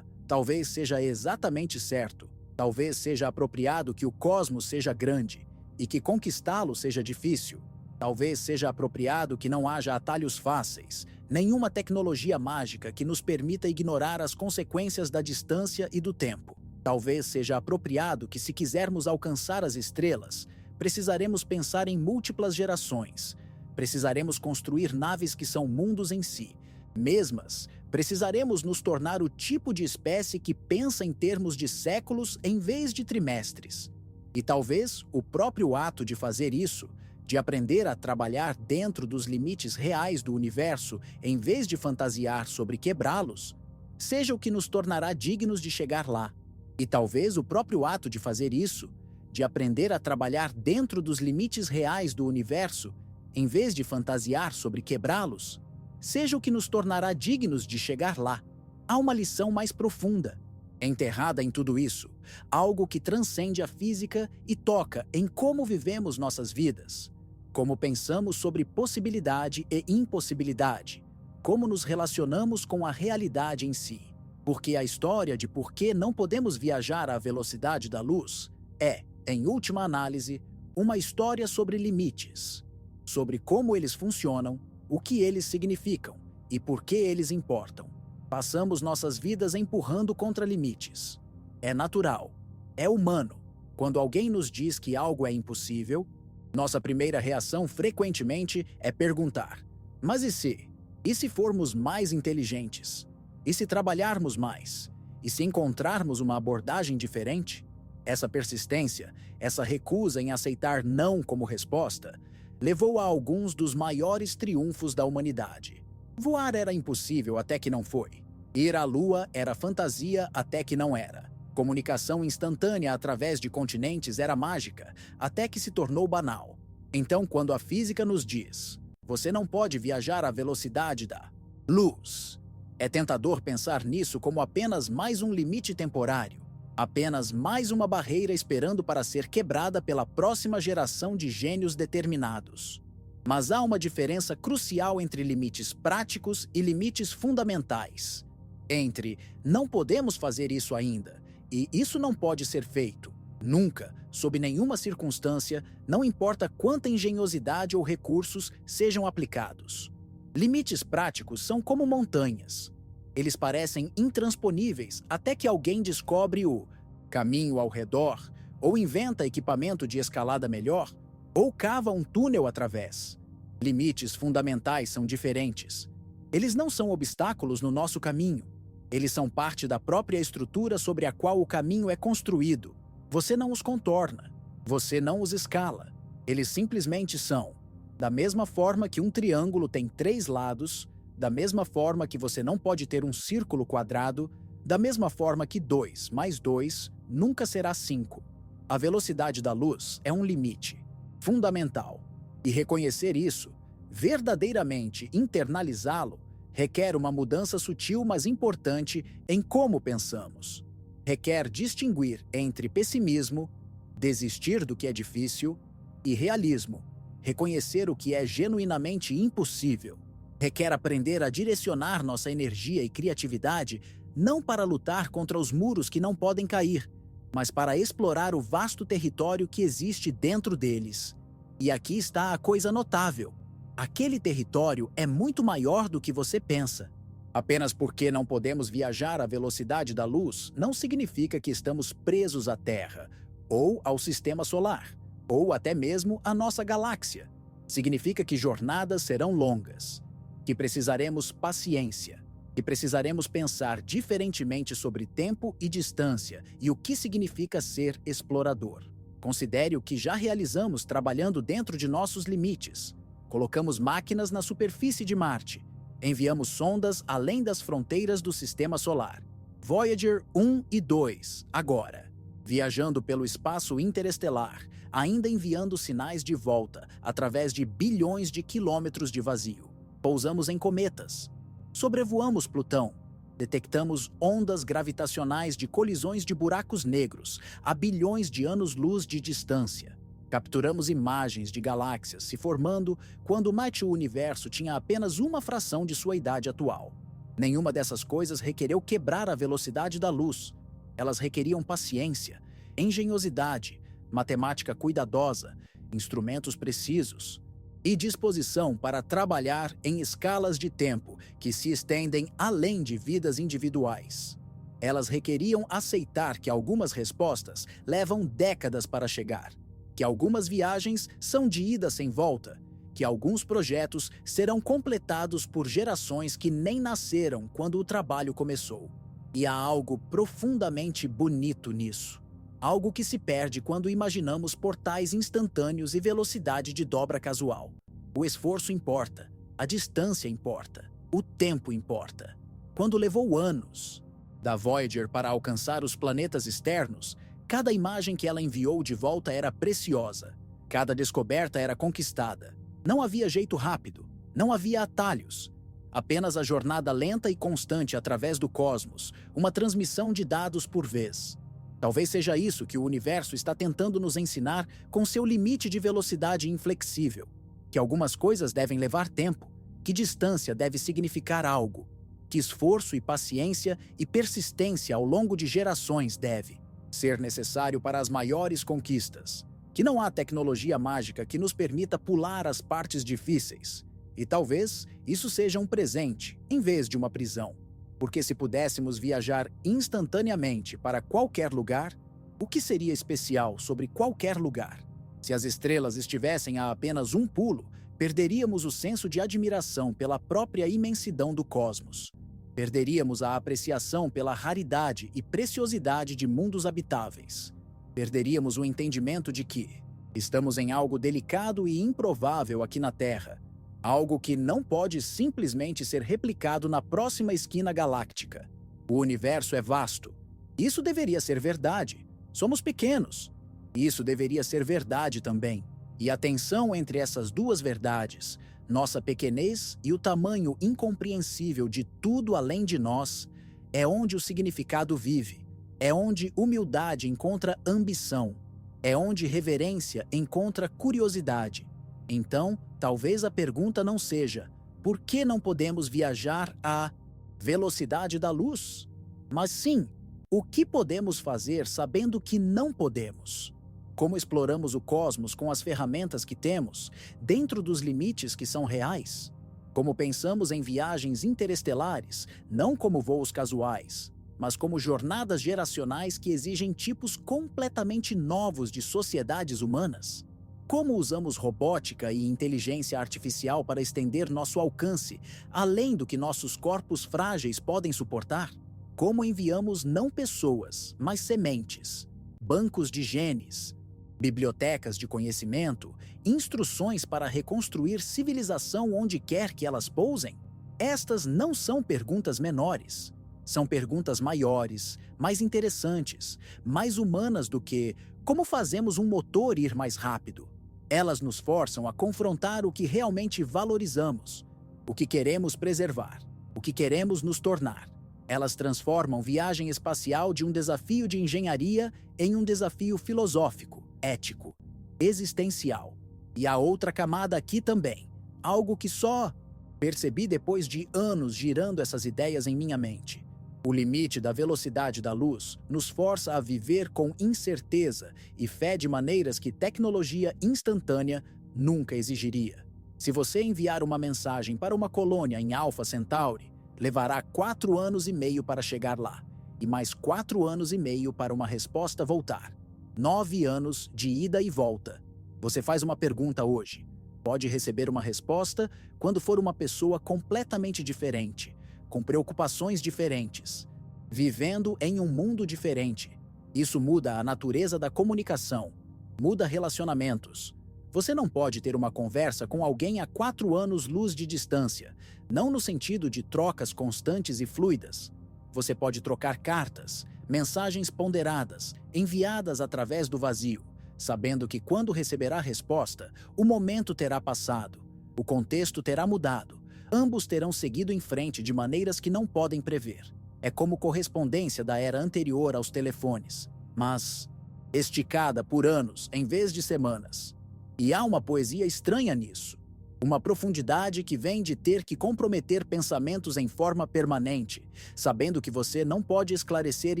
talvez seja exatamente certo. Talvez seja apropriado que o cosmos seja grande e que conquistá-lo seja difícil. Talvez seja apropriado que não haja atalhos fáceis, nenhuma tecnologia mágica que nos permita ignorar as consequências da distância e do tempo. Talvez seja apropriado que, se quisermos alcançar as estrelas, precisaremos pensar em múltiplas gerações. Precisaremos construir naves que são mundos em si. Mesmas, precisaremos nos tornar o tipo de espécie que pensa em termos de séculos em vez de trimestres. E talvez o próprio ato de fazer isso, de aprender a trabalhar dentro dos limites reais do universo em vez de fantasiar sobre quebrá-los, seja o que nos tornará dignos de chegar lá. E talvez o próprio ato de fazer isso, de aprender a trabalhar dentro dos limites reais do universo, em vez de fantasiar sobre quebrá-los, seja o que nos tornará dignos de chegar lá. Há uma lição mais profunda, enterrada em tudo isso, algo que transcende a física e toca em como vivemos nossas vidas, como pensamos sobre possibilidade e impossibilidade, como nos relacionamos com a realidade em si. Porque a história de por que não podemos viajar à velocidade da luz é, em última análise, uma história sobre limites, sobre como eles funcionam, o que eles significam e por que eles importam. Passamos nossas vidas empurrando contra limites. É natural, é humano. Quando alguém nos diz que algo é impossível, nossa primeira reação frequentemente é perguntar: mas e se? E se formos mais inteligentes? E se trabalharmos mais? E se encontrarmos uma abordagem diferente? Essa persistência, essa recusa em aceitar não como resposta, levou a alguns dos maiores triunfos da humanidade. Voar era impossível até que não foi. Ir à Lua era fantasia até que não era. Comunicação instantânea através de continentes era mágica até que se tornou banal. Então, quando a física nos diz: você não pode viajar à velocidade da luz, é tentador pensar nisso como apenas mais um limite temporário, apenas mais uma barreira esperando para ser quebrada pela próxima geração de gênios determinados. Mas há uma diferença crucial entre limites práticos e limites fundamentais. Entre não podemos fazer isso ainda e isso não pode ser feito, nunca, sob nenhuma circunstância, não importa quanta engenhosidade ou recursos sejam aplicados. Limites práticos são como montanhas. Eles parecem intransponíveis até que alguém descobre o caminho ao redor, ou inventa equipamento de escalada melhor, ou cava um túnel através. Limites fundamentais são diferentes. Eles não são obstáculos no nosso caminho. Eles são parte da própria estrutura sobre a qual o caminho é construído. Você não os contorna. Você não os escala. Eles simplesmente são. Da mesma forma que um triângulo tem 3 lados, da mesma forma que você não pode ter um círculo quadrado, da mesma forma que 2 mais 2 nunca será 5. A velocidade da luz é um limite fundamental. E reconhecer isso, verdadeiramente internalizá-lo, requer uma mudança sutil mas importante em como pensamos. Requer distinguir entre pessimismo, desistir do que é difícil, e realismo, reconhecer o que é genuinamente impossível. Requer aprender a direcionar nossa energia e criatividade não para lutar contra os muros que não podem cair, mas para explorar o vasto território que existe dentro deles. E aqui está a coisa notável. Aquele território é muito maior do que você pensa. Apenas porque não podemos viajar à velocidade da luz, não significa que estamos presos à Terra, ou ao Sistema Solar, ou até mesmo à nossa galáxia. Significa que jornadas serão longas, que precisaremos paciência, que precisaremos pensar diferentemente sobre tempo e distância e o que significa ser explorador. Considere o que já realizamos trabalhando dentro de nossos limites. Colocamos máquinas na superfície de Marte. Enviamos sondas além das fronteiras do Sistema Solar. Voyager 1 e 2, agora. Viajando pelo espaço interestelar, ainda enviando sinais de volta através de bilhões de quilômetros de vazio. Pousamos em cometas. Sobrevoamos Plutão. Detectamos ondas gravitacionais de colisões de buracos negros a bilhões de anos-luz de distância. Capturamos imagens de galáxias se formando quando o universo tinha apenas uma fração de sua idade atual. Nenhuma dessas coisas requereu quebrar a velocidade da luz. Elas requeriam paciência, engenhosidade, matemática cuidadosa, instrumentos precisos e disposição para trabalhar em escalas de tempo que se estendem além de vidas individuais. Elas requeriam aceitar que algumas respostas levam décadas para chegar, que algumas viagens são de ida sem volta, que alguns projetos serão completados por gerações que nem nasceram quando o trabalho começou. E há algo profundamente bonito nisso. Algo que se perde quando imaginamos portais instantâneos e velocidade de dobra casual. O esforço importa, a distância importa, o tempo importa. Quando levou anos da Voyager para alcançar os planetas externos, cada imagem que ela enviou de volta era preciosa. Cada descoberta era conquistada. Não havia jeito rápido, não havia atalhos. Apenas a jornada lenta e constante através do cosmos, uma transmissão de dados por vez. Talvez seja isso que o universo está tentando nos ensinar com seu limite de velocidade inflexível. Que algumas coisas devem levar tempo, que distância deve significar algo, que esforço e paciência e persistência ao longo de gerações deve ser necessário para as maiores conquistas, que não há tecnologia mágica que nos permita pular as partes difíceis. E talvez isso seja um presente, em vez de uma prisão. Porque se pudéssemos viajar instantaneamente para qualquer lugar, o que seria especial sobre qualquer lugar? Se as estrelas estivessem a apenas um pulo, perderíamos o senso de admiração pela própria imensidão do cosmos. Perderíamos a apreciação pela raridade e preciosidade de mundos habitáveis. Perderíamos o entendimento de que estamos em algo delicado e improvável aqui na Terra, algo que não pode simplesmente ser replicado na próxima esquina galáctica. O universo é vasto. Isso deveria ser verdade. Somos pequenos. Isso deveria ser verdade também. E a tensão entre essas duas verdades, nossa pequenez e o tamanho incompreensível de tudo além de nós, é onde o significado vive, é onde humildade encontra ambição, é onde reverência encontra curiosidade. Então, talvez a pergunta não seja: por que não podemos viajar à velocidade da luz? Mas sim, o que podemos fazer sabendo que não podemos? Como exploramos o cosmos com as ferramentas que temos, dentro dos limites que são reais? Como pensamos em viagens interestelares, não como voos casuais, mas como jornadas geracionais que exigem tipos completamente novos de sociedades humanas? Como usamos robótica e inteligência artificial para estender nosso alcance, além do que nossos corpos frágeis podem suportar? Como enviamos não pessoas, mas sementes, bancos de genes, bibliotecas de conhecimento, instruções para reconstruir civilização onde quer que elas pousem? Estas não são perguntas menores. São perguntas maiores, mais interessantes, mais humanas do que como fazemos um motor ir mais rápido. Elas nos forçam a confrontar o que realmente valorizamos, o que queremos preservar, o que queremos nos tornar. Elas transformam viagem espacial de um desafio de engenharia em um desafio filosófico, ético, existencial. E há outra camada aqui também, algo que só Percebi depois de anos girando essas ideias em minha mente. O limite da velocidade da luz nos força a viver com incerteza e fé de maneiras que tecnologia instantânea nunca exigiria. Se você enviar uma mensagem para uma colônia em Alpha Centauri, levará 4 anos e meio para chegar lá, e mais 4 anos e meio para uma resposta voltar. 9 anos de ida e volta. Você faz uma pergunta hoje, pode receber uma resposta quando for uma pessoa completamente diferente, com preocupações diferentes, vivendo em um mundo diferente. Isso muda a natureza da comunicação, muda relacionamentos. Você não pode ter uma conversa com alguém a 4 anos-luz de distância, não no sentido de trocas constantes e fluidas. Você pode trocar cartas, mensagens ponderadas, enviadas através do vazio, sabendo que quando receberá a resposta, o momento terá passado, o contexto terá mudado, ambos terão seguido em frente de maneiras que não podem prever. É como correspondência da era anterior aos telefones, mas esticada por anos em vez de semanas. E há uma poesia estranha nisso. Uma profundidade que vem de ter que comprometer pensamentos em forma permanente, sabendo que você não pode esclarecer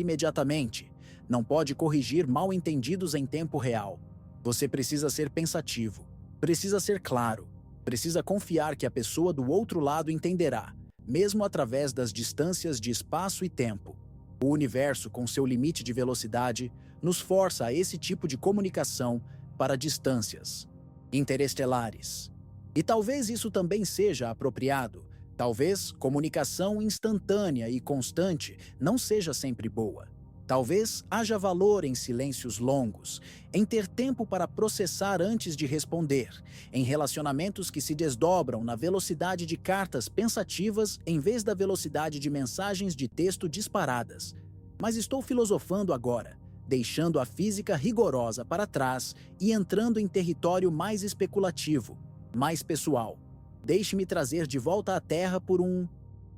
imediatamente, não pode corrigir mal-entendidos em tempo real. Você precisa ser pensativo, precisa ser claro, precisa confiar que a pessoa do outro lado entenderá, mesmo através das distâncias de espaço e tempo. O universo, com seu limite de velocidade, nos força a esse tipo de comunicação para distâncias interestelares. E talvez isso também seja apropriado. Talvez comunicação instantânea e constante não seja sempre boa. Talvez haja valor em silêncios longos, em ter tempo para processar antes de responder, em relacionamentos que se desdobram na velocidade de cartas pensativas em vez da velocidade de mensagens de texto disparadas. Mas estou filosofando agora, deixando a física rigorosa para trás e entrando em território mais especulativo, mais pessoal. Deixe-me trazer de volta à Terra por um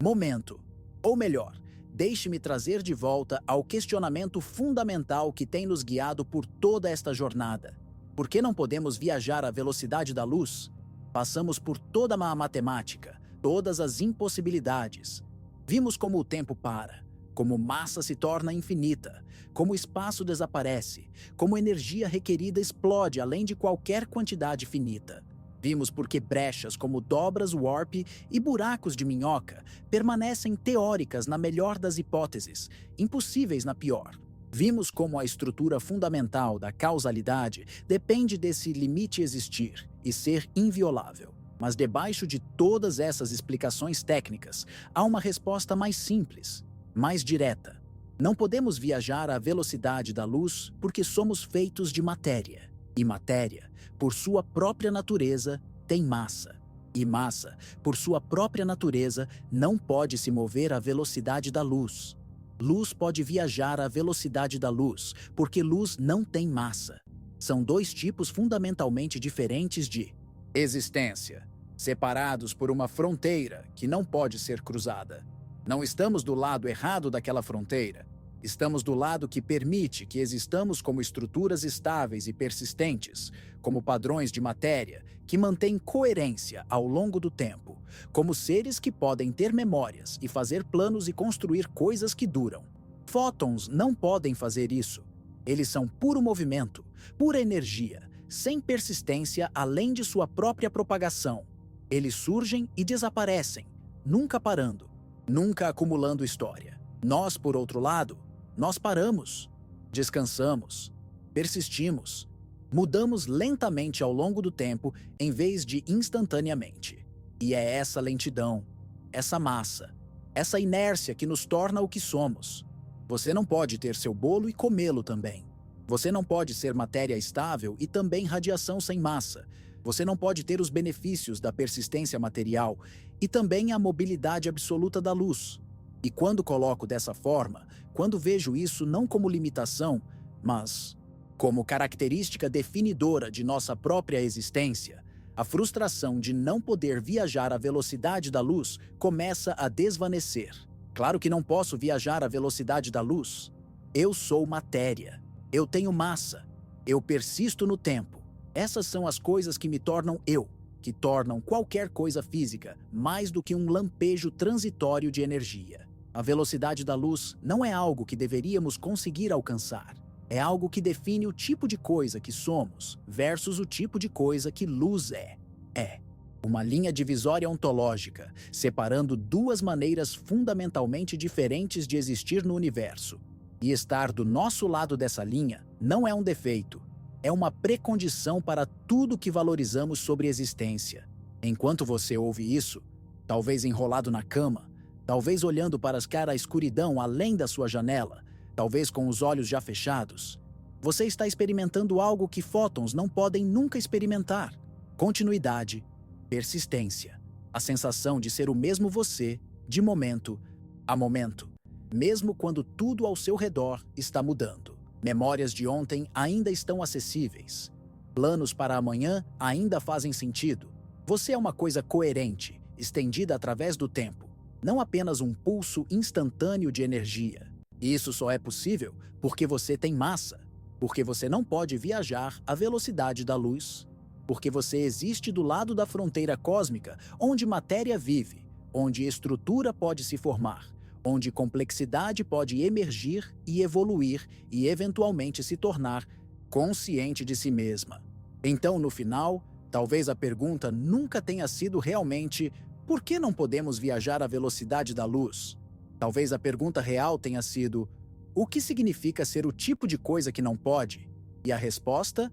momento. Ou melhor, deixe-me trazer de volta ao questionamento fundamental que tem nos guiado por toda esta jornada. Por que não podemos viajar à velocidade da luz? Passamos por toda a matemática, todas as impossibilidades. Vimos como o tempo para, como massa se torna infinita, como o espaço desaparece, como energia requerida explode além de qualquer quantidade finita. Vimos porque brechas como dobras warp e buracos de minhoca permanecem teóricas na melhor das hipóteses, impossíveis na pior. Vimos como a estrutura fundamental da causalidade depende desse limite existir e ser inviolável. Mas debaixo de todas essas explicações técnicas, há uma resposta mais simples, mais direta. Não podemos viajar à velocidade da luz porque somos feitos de matéria. E matéria, por sua própria natureza, tem massa. E massa, por sua própria natureza, não pode se mover à velocidade da luz. Luz pode viajar à velocidade da luz, porque luz não tem massa. São dois tipos fundamentalmente diferentes de existência, separados por uma fronteira que não pode ser cruzada. Não estamos do lado errado daquela fronteira. Estamos do lado que permite que existamos como estruturas estáveis e persistentes, como padrões de matéria que mantêm coerência ao longo do tempo, como seres que podem ter memórias e fazer planos e construir coisas que duram. Fótons não podem fazer isso. Eles são puro movimento, pura energia, sem persistência além de sua própria propagação. Eles surgem e desaparecem, nunca parando, nunca acumulando história. Nós, por outro lado, nós paramos, descansamos, persistimos, mudamos lentamente ao longo do tempo em vez de instantaneamente. E é essa lentidão, essa massa, essa inércia que nos torna o que somos. Você não pode ter seu bolo e comê-lo também. Você não pode ser matéria estável e também radiação sem massa. Você não pode ter os benefícios da persistência material e também a mobilidade absoluta da luz. E quando coloco dessa forma, quando vejo isso não como limitação, mas como característica definidora de nossa própria existência, a frustração de não poder viajar à velocidade da luz começa a desvanecer. Claro que não posso viajar à velocidade da luz. Eu sou matéria. Eu tenho massa. Eu persisto no tempo. Essas são as coisas que me tornam eu, que tornam qualquer coisa física mais do que um lampejo transitório de energia. A velocidade da luz não é algo que deveríamos conseguir alcançar. É algo que define o tipo de coisa que somos versus o tipo de coisa que luz é. É uma linha divisória ontológica, separando duas maneiras fundamentalmente diferentes de existir no universo. E estar do nosso lado dessa linha não é um defeito, é uma precondição para tudo que valorizamos sobre existência. Enquanto você ouve isso, talvez enrolado na cama, talvez olhando para a escuridão além da sua janela, talvez com os olhos já fechados, você está experimentando algo que fótons não podem nunca experimentar: continuidade, persistência, a sensação de ser o mesmo você, de momento a momento, mesmo quando tudo ao seu redor está mudando. Memórias de ontem ainda estão acessíveis. Planos para amanhã ainda fazem sentido. Você é uma coisa coerente, estendida através do tempo, não apenas um pulso instantâneo de energia. E isso só é possível porque você tem massa, porque você não pode viajar à velocidade da luz, porque você existe do lado da fronteira cósmica, onde matéria vive, onde estrutura pode se formar, onde complexidade pode emergir e evoluir e eventualmente se tornar consciente de si mesma. Então, no final, talvez a pergunta nunca tenha sido realmente por que não podemos viajar à velocidade da luz? Talvez a pergunta real tenha sido o que significa ser o tipo de coisa que não pode? E a resposta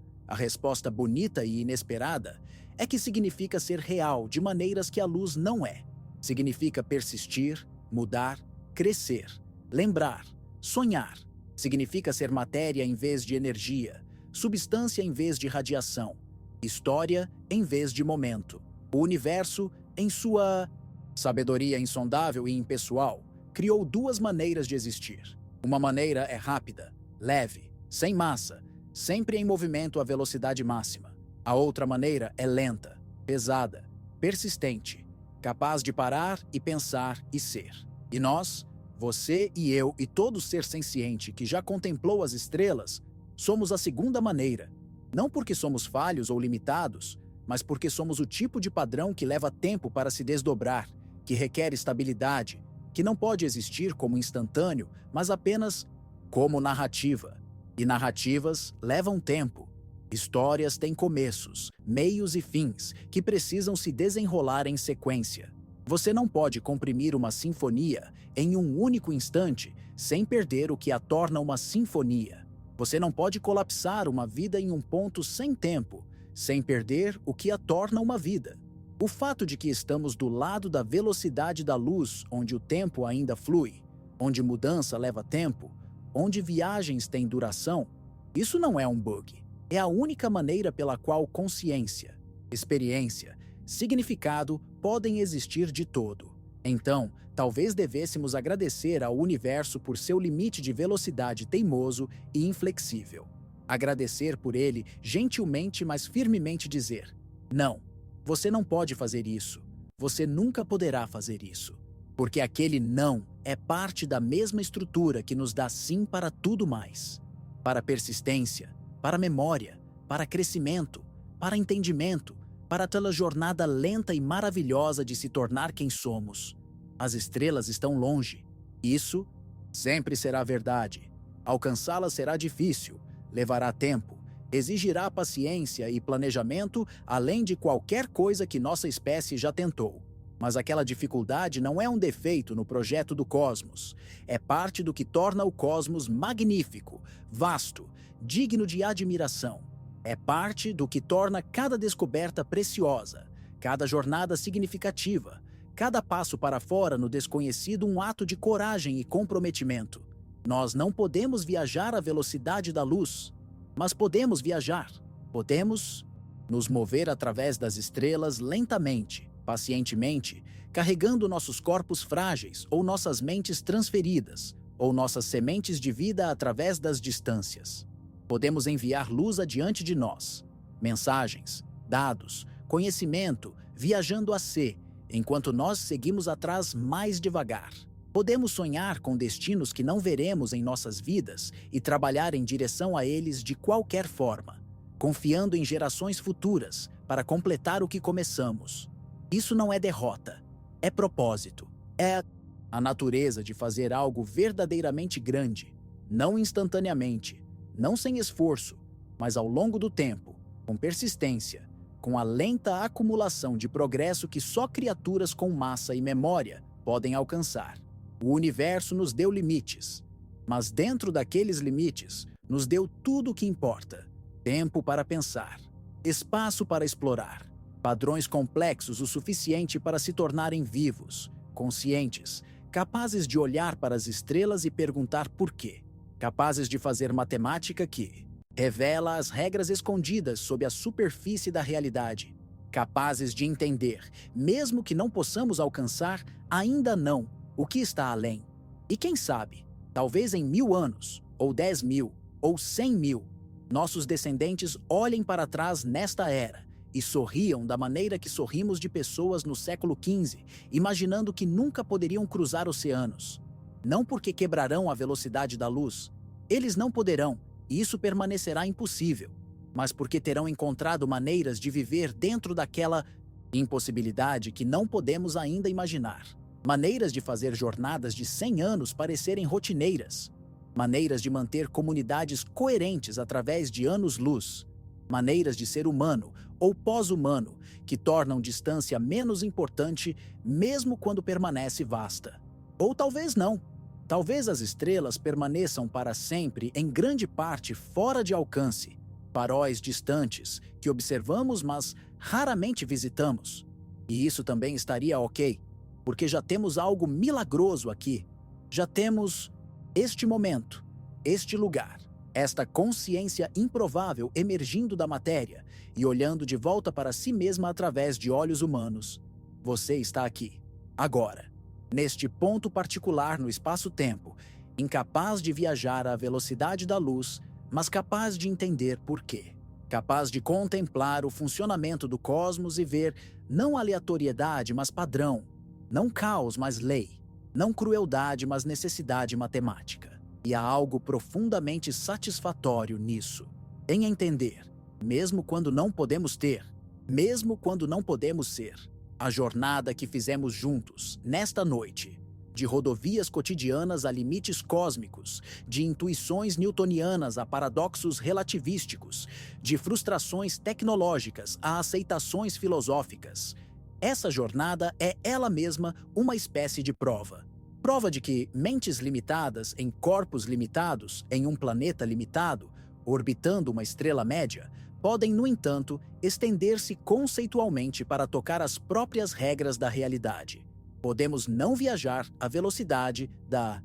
bonita e inesperada, é que significa ser real de maneiras que a luz não é. Significa persistir, mudar, crescer, lembrar, sonhar. Significa ser matéria em vez de energia, substância em vez de radiação, história em vez de momento. O universo, em sua sabedoria insondável e impessoal, criou duas maneiras de existir. Uma maneira é rápida, leve, sem massa, sempre em movimento à velocidade máxima. A outra maneira é lenta, pesada, persistente, capaz de parar e pensar e ser. E nós, você e eu e todo ser senciente que já contemplou as estrelas, somos a segunda maneira. Não porque somos falhos ou limitados, mas porque somos o tipo de padrão que leva tempo para se desdobrar, que requer estabilidade, que não pode existir como instantâneo, mas apenas como narrativa. E narrativas levam tempo. Histórias têm começos, meios e fins que precisam se desenrolar em sequência. Você não pode comprimir uma sinfonia em um único instante sem perder o que a torna uma sinfonia. Você não pode colapsar uma vida em um ponto sem tempo, sem perder o que a torna uma vida. O fato de que estamos do lado da velocidade da luz, onde o tempo ainda flui, onde mudança leva tempo, onde viagens têm duração, isso não é um bug. É a única maneira pela qual consciência, experiência, significado podem existir de todo. Então, talvez devêssemos agradecer ao universo por seu limite de velocidade teimoso e inflexível. Agradecer por ele gentilmente, mas firmemente dizer: não, você não pode fazer isso. Você nunca poderá fazer isso. Porque aquele não é parte da mesma estrutura que nos dá sim para tudo mais. Para persistência, para memória, para crescimento, para entendimento, para aquela jornada lenta e maravilhosa de se tornar quem somos. As estrelas estão longe. Isso sempre será verdade. Alcançá-las será difícil, levará tempo, exigirá paciência e planejamento além de qualquer coisa que nossa espécie já tentou. Mas aquela dificuldade não é um defeito no projeto do cosmos. É parte do que torna o cosmos magnífico, vasto, digno de admiração. É parte do que torna cada descoberta preciosa, cada jornada significativa, cada passo para fora no desconhecido um ato de coragem e comprometimento. Nós não podemos viajar à velocidade da luz, mas podemos viajar. Podemos nos mover através das estrelas lentamente, pacientemente, carregando nossos corpos frágeis ou nossas mentes transferidas, ou nossas sementes de vida através das distâncias. Podemos enviar luz adiante de nós, mensagens, dados, conhecimento, viajando a ser, enquanto nós seguimos atrás mais devagar. Podemos sonhar com destinos que não veremos em nossas vidas e trabalhar em direção a eles de qualquer forma, confiando em gerações futuras, para completar o que começamos. Isso não é derrota, é propósito. É a natureza de fazer algo verdadeiramente grande, não instantaneamente, não sem esforço, mas ao longo do tempo, com persistência, com a lenta acumulação de progresso que só criaturas com massa e memória podem alcançar. O universo nos deu limites, mas dentro daqueles limites, nos deu tudo o que importa: tempo para pensar, espaço para explorar, padrões complexos o suficiente para se tornarem vivos, conscientes, capazes de olhar para as estrelas e perguntar por quê, capazes de fazer matemática que revela as regras escondidas sob a superfície da realidade, capazes de entender, mesmo que não possamos alcançar, ainda não, o que está além. E quem sabe, talvez em 1000 anos, ou 10.000, ou 100.000, nossos descendentes olhem para trás nesta era e sorriam da maneira que sorrimos de pessoas no século XV, imaginando que nunca poderiam cruzar oceanos. Não porque quebrarão a velocidade da luz, eles não poderão, e isso permanecerá impossível, mas porque terão encontrado maneiras de viver dentro daquela impossibilidade que não podemos ainda imaginar. Maneiras de fazer jornadas de 100 anos parecerem rotineiras. Maneiras de manter comunidades coerentes através de anos-luz. Maneiras de ser humano ou pós-humano que tornam distância menos importante mesmo quando permanece vasta. Ou talvez não. Talvez as estrelas permaneçam para sempre em grande parte fora de alcance, faróis distantes que observamos mas raramente visitamos. E isso também estaria ok, porque já temos algo milagroso aqui. Já temos este momento, este lugar, esta consciência improvável emergindo da matéria e olhando de volta para si mesma através de olhos humanos. Você está aqui, agora, neste ponto particular no espaço-tempo, incapaz de viajar à velocidade da luz, mas capaz de entender por quê. Capaz de contemplar o funcionamento do cosmos e ver não aleatoriedade, mas padrão, não caos, mas lei, não crueldade, mas necessidade matemática. E há algo profundamente satisfatório nisso, em entender, mesmo quando não podemos ter, mesmo quando não podemos ser, a jornada que fizemos juntos, nesta noite, de rodovias cotidianas a limites cósmicos, de intuições newtonianas a paradoxos relativísticos, de frustrações tecnológicas a aceitações filosóficas. Essa jornada é ela mesma uma espécie de prova. Prova de que mentes limitadas em corpos limitados, em um planeta limitado, orbitando uma estrela média, podem, no entanto, estender-se conceitualmente para tocar as próprias regras da realidade. Podemos não viajar à velocidade da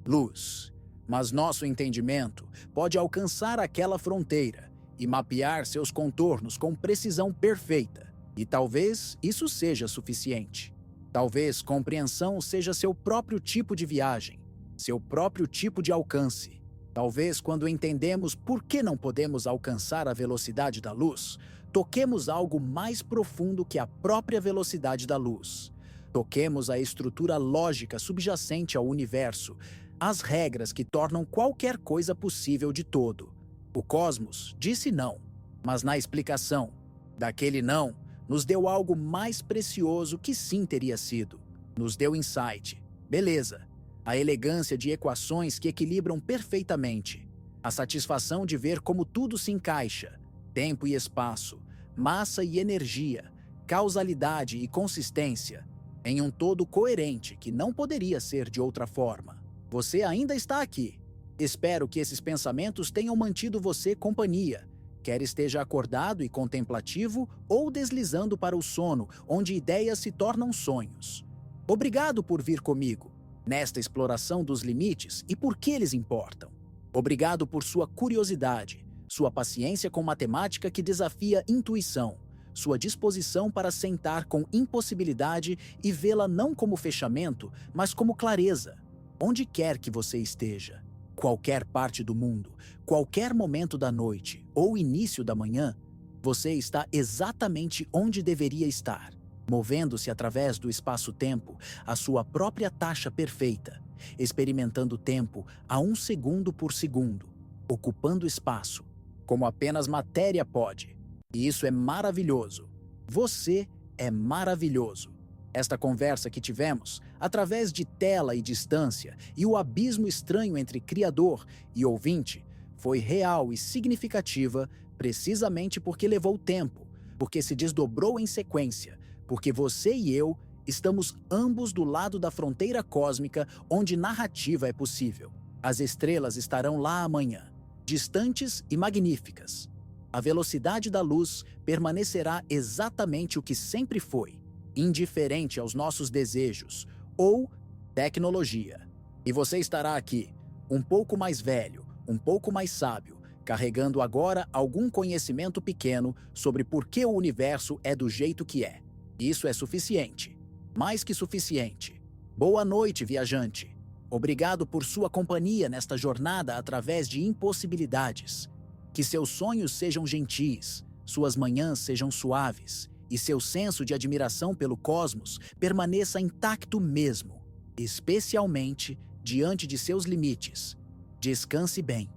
luz, mas nosso entendimento pode alcançar aquela fronteira e mapear seus contornos com precisão perfeita. E talvez isso seja suficiente. Talvez compreensão seja seu próprio tipo de viagem, seu próprio tipo de alcance. Talvez, quando entendemos por que não podemos alcançar a velocidade da luz, toquemos algo mais profundo que a própria velocidade da luz. Toquemos a estrutura lógica subjacente ao universo, as regras que tornam qualquer coisa possível de todo. O cosmos disse não, mas na explicação daquele não, nos deu algo mais precioso que sim teria sido. Nos deu insight, beleza, a elegância de equações que equilibram perfeitamente, a satisfação de ver como tudo se encaixa, tempo e espaço, massa e energia, causalidade e consistência, em um todo coerente que não poderia ser de outra forma. Você ainda está aqui. Espero que esses pensamentos tenham mantido você companhia, quer esteja acordado e contemplativo ou deslizando para o sono, onde ideias se tornam sonhos. Obrigado por vir comigo, nesta exploração dos limites e por que eles importam. Obrigado por sua curiosidade, sua paciência com matemática que desafia intuição, sua disposição para sentar com impossibilidade e vê-la não como fechamento, mas como clareza, onde quer que você esteja. Qualquer parte do mundo, qualquer momento da noite ou início da manhã, você está exatamente onde deveria estar, movendo-se através do espaço-tempo, a sua própria taxa perfeita, experimentando tempo a 1 segundo por segundo, ocupando espaço, como apenas matéria pode, E isso é maravilhoso. Você é maravilhoso. Esta conversa que tivemos, através de tela e distância, e o abismo estranho entre criador e ouvinte, foi real e significativa precisamente porque levou tempo, porque se desdobrou em sequência, porque você e eu estamos ambos do lado da fronteira cósmica onde narrativa é possível. As estrelas estarão lá amanhã, distantes e magníficas. A velocidade da luz permanecerá exatamente o que sempre foi, indiferente aos nossos desejos ou tecnologia. E você estará aqui, um pouco mais velho, um pouco mais sábio, carregando agora algum conhecimento pequeno sobre por que o universo é do jeito que é. Isso é suficiente. Mais que suficiente. Boa noite, viajante. Obrigado por sua companhia nesta jornada através de impossibilidades. Que seus sonhos sejam gentis, suas manhãs sejam suaves e seu senso de admiração pelo cosmos permaneça intacto mesmo, especialmente diante de seus limites. Descanse bem.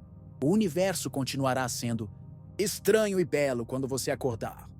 O universo continuará sendo estranho e belo quando você acordar.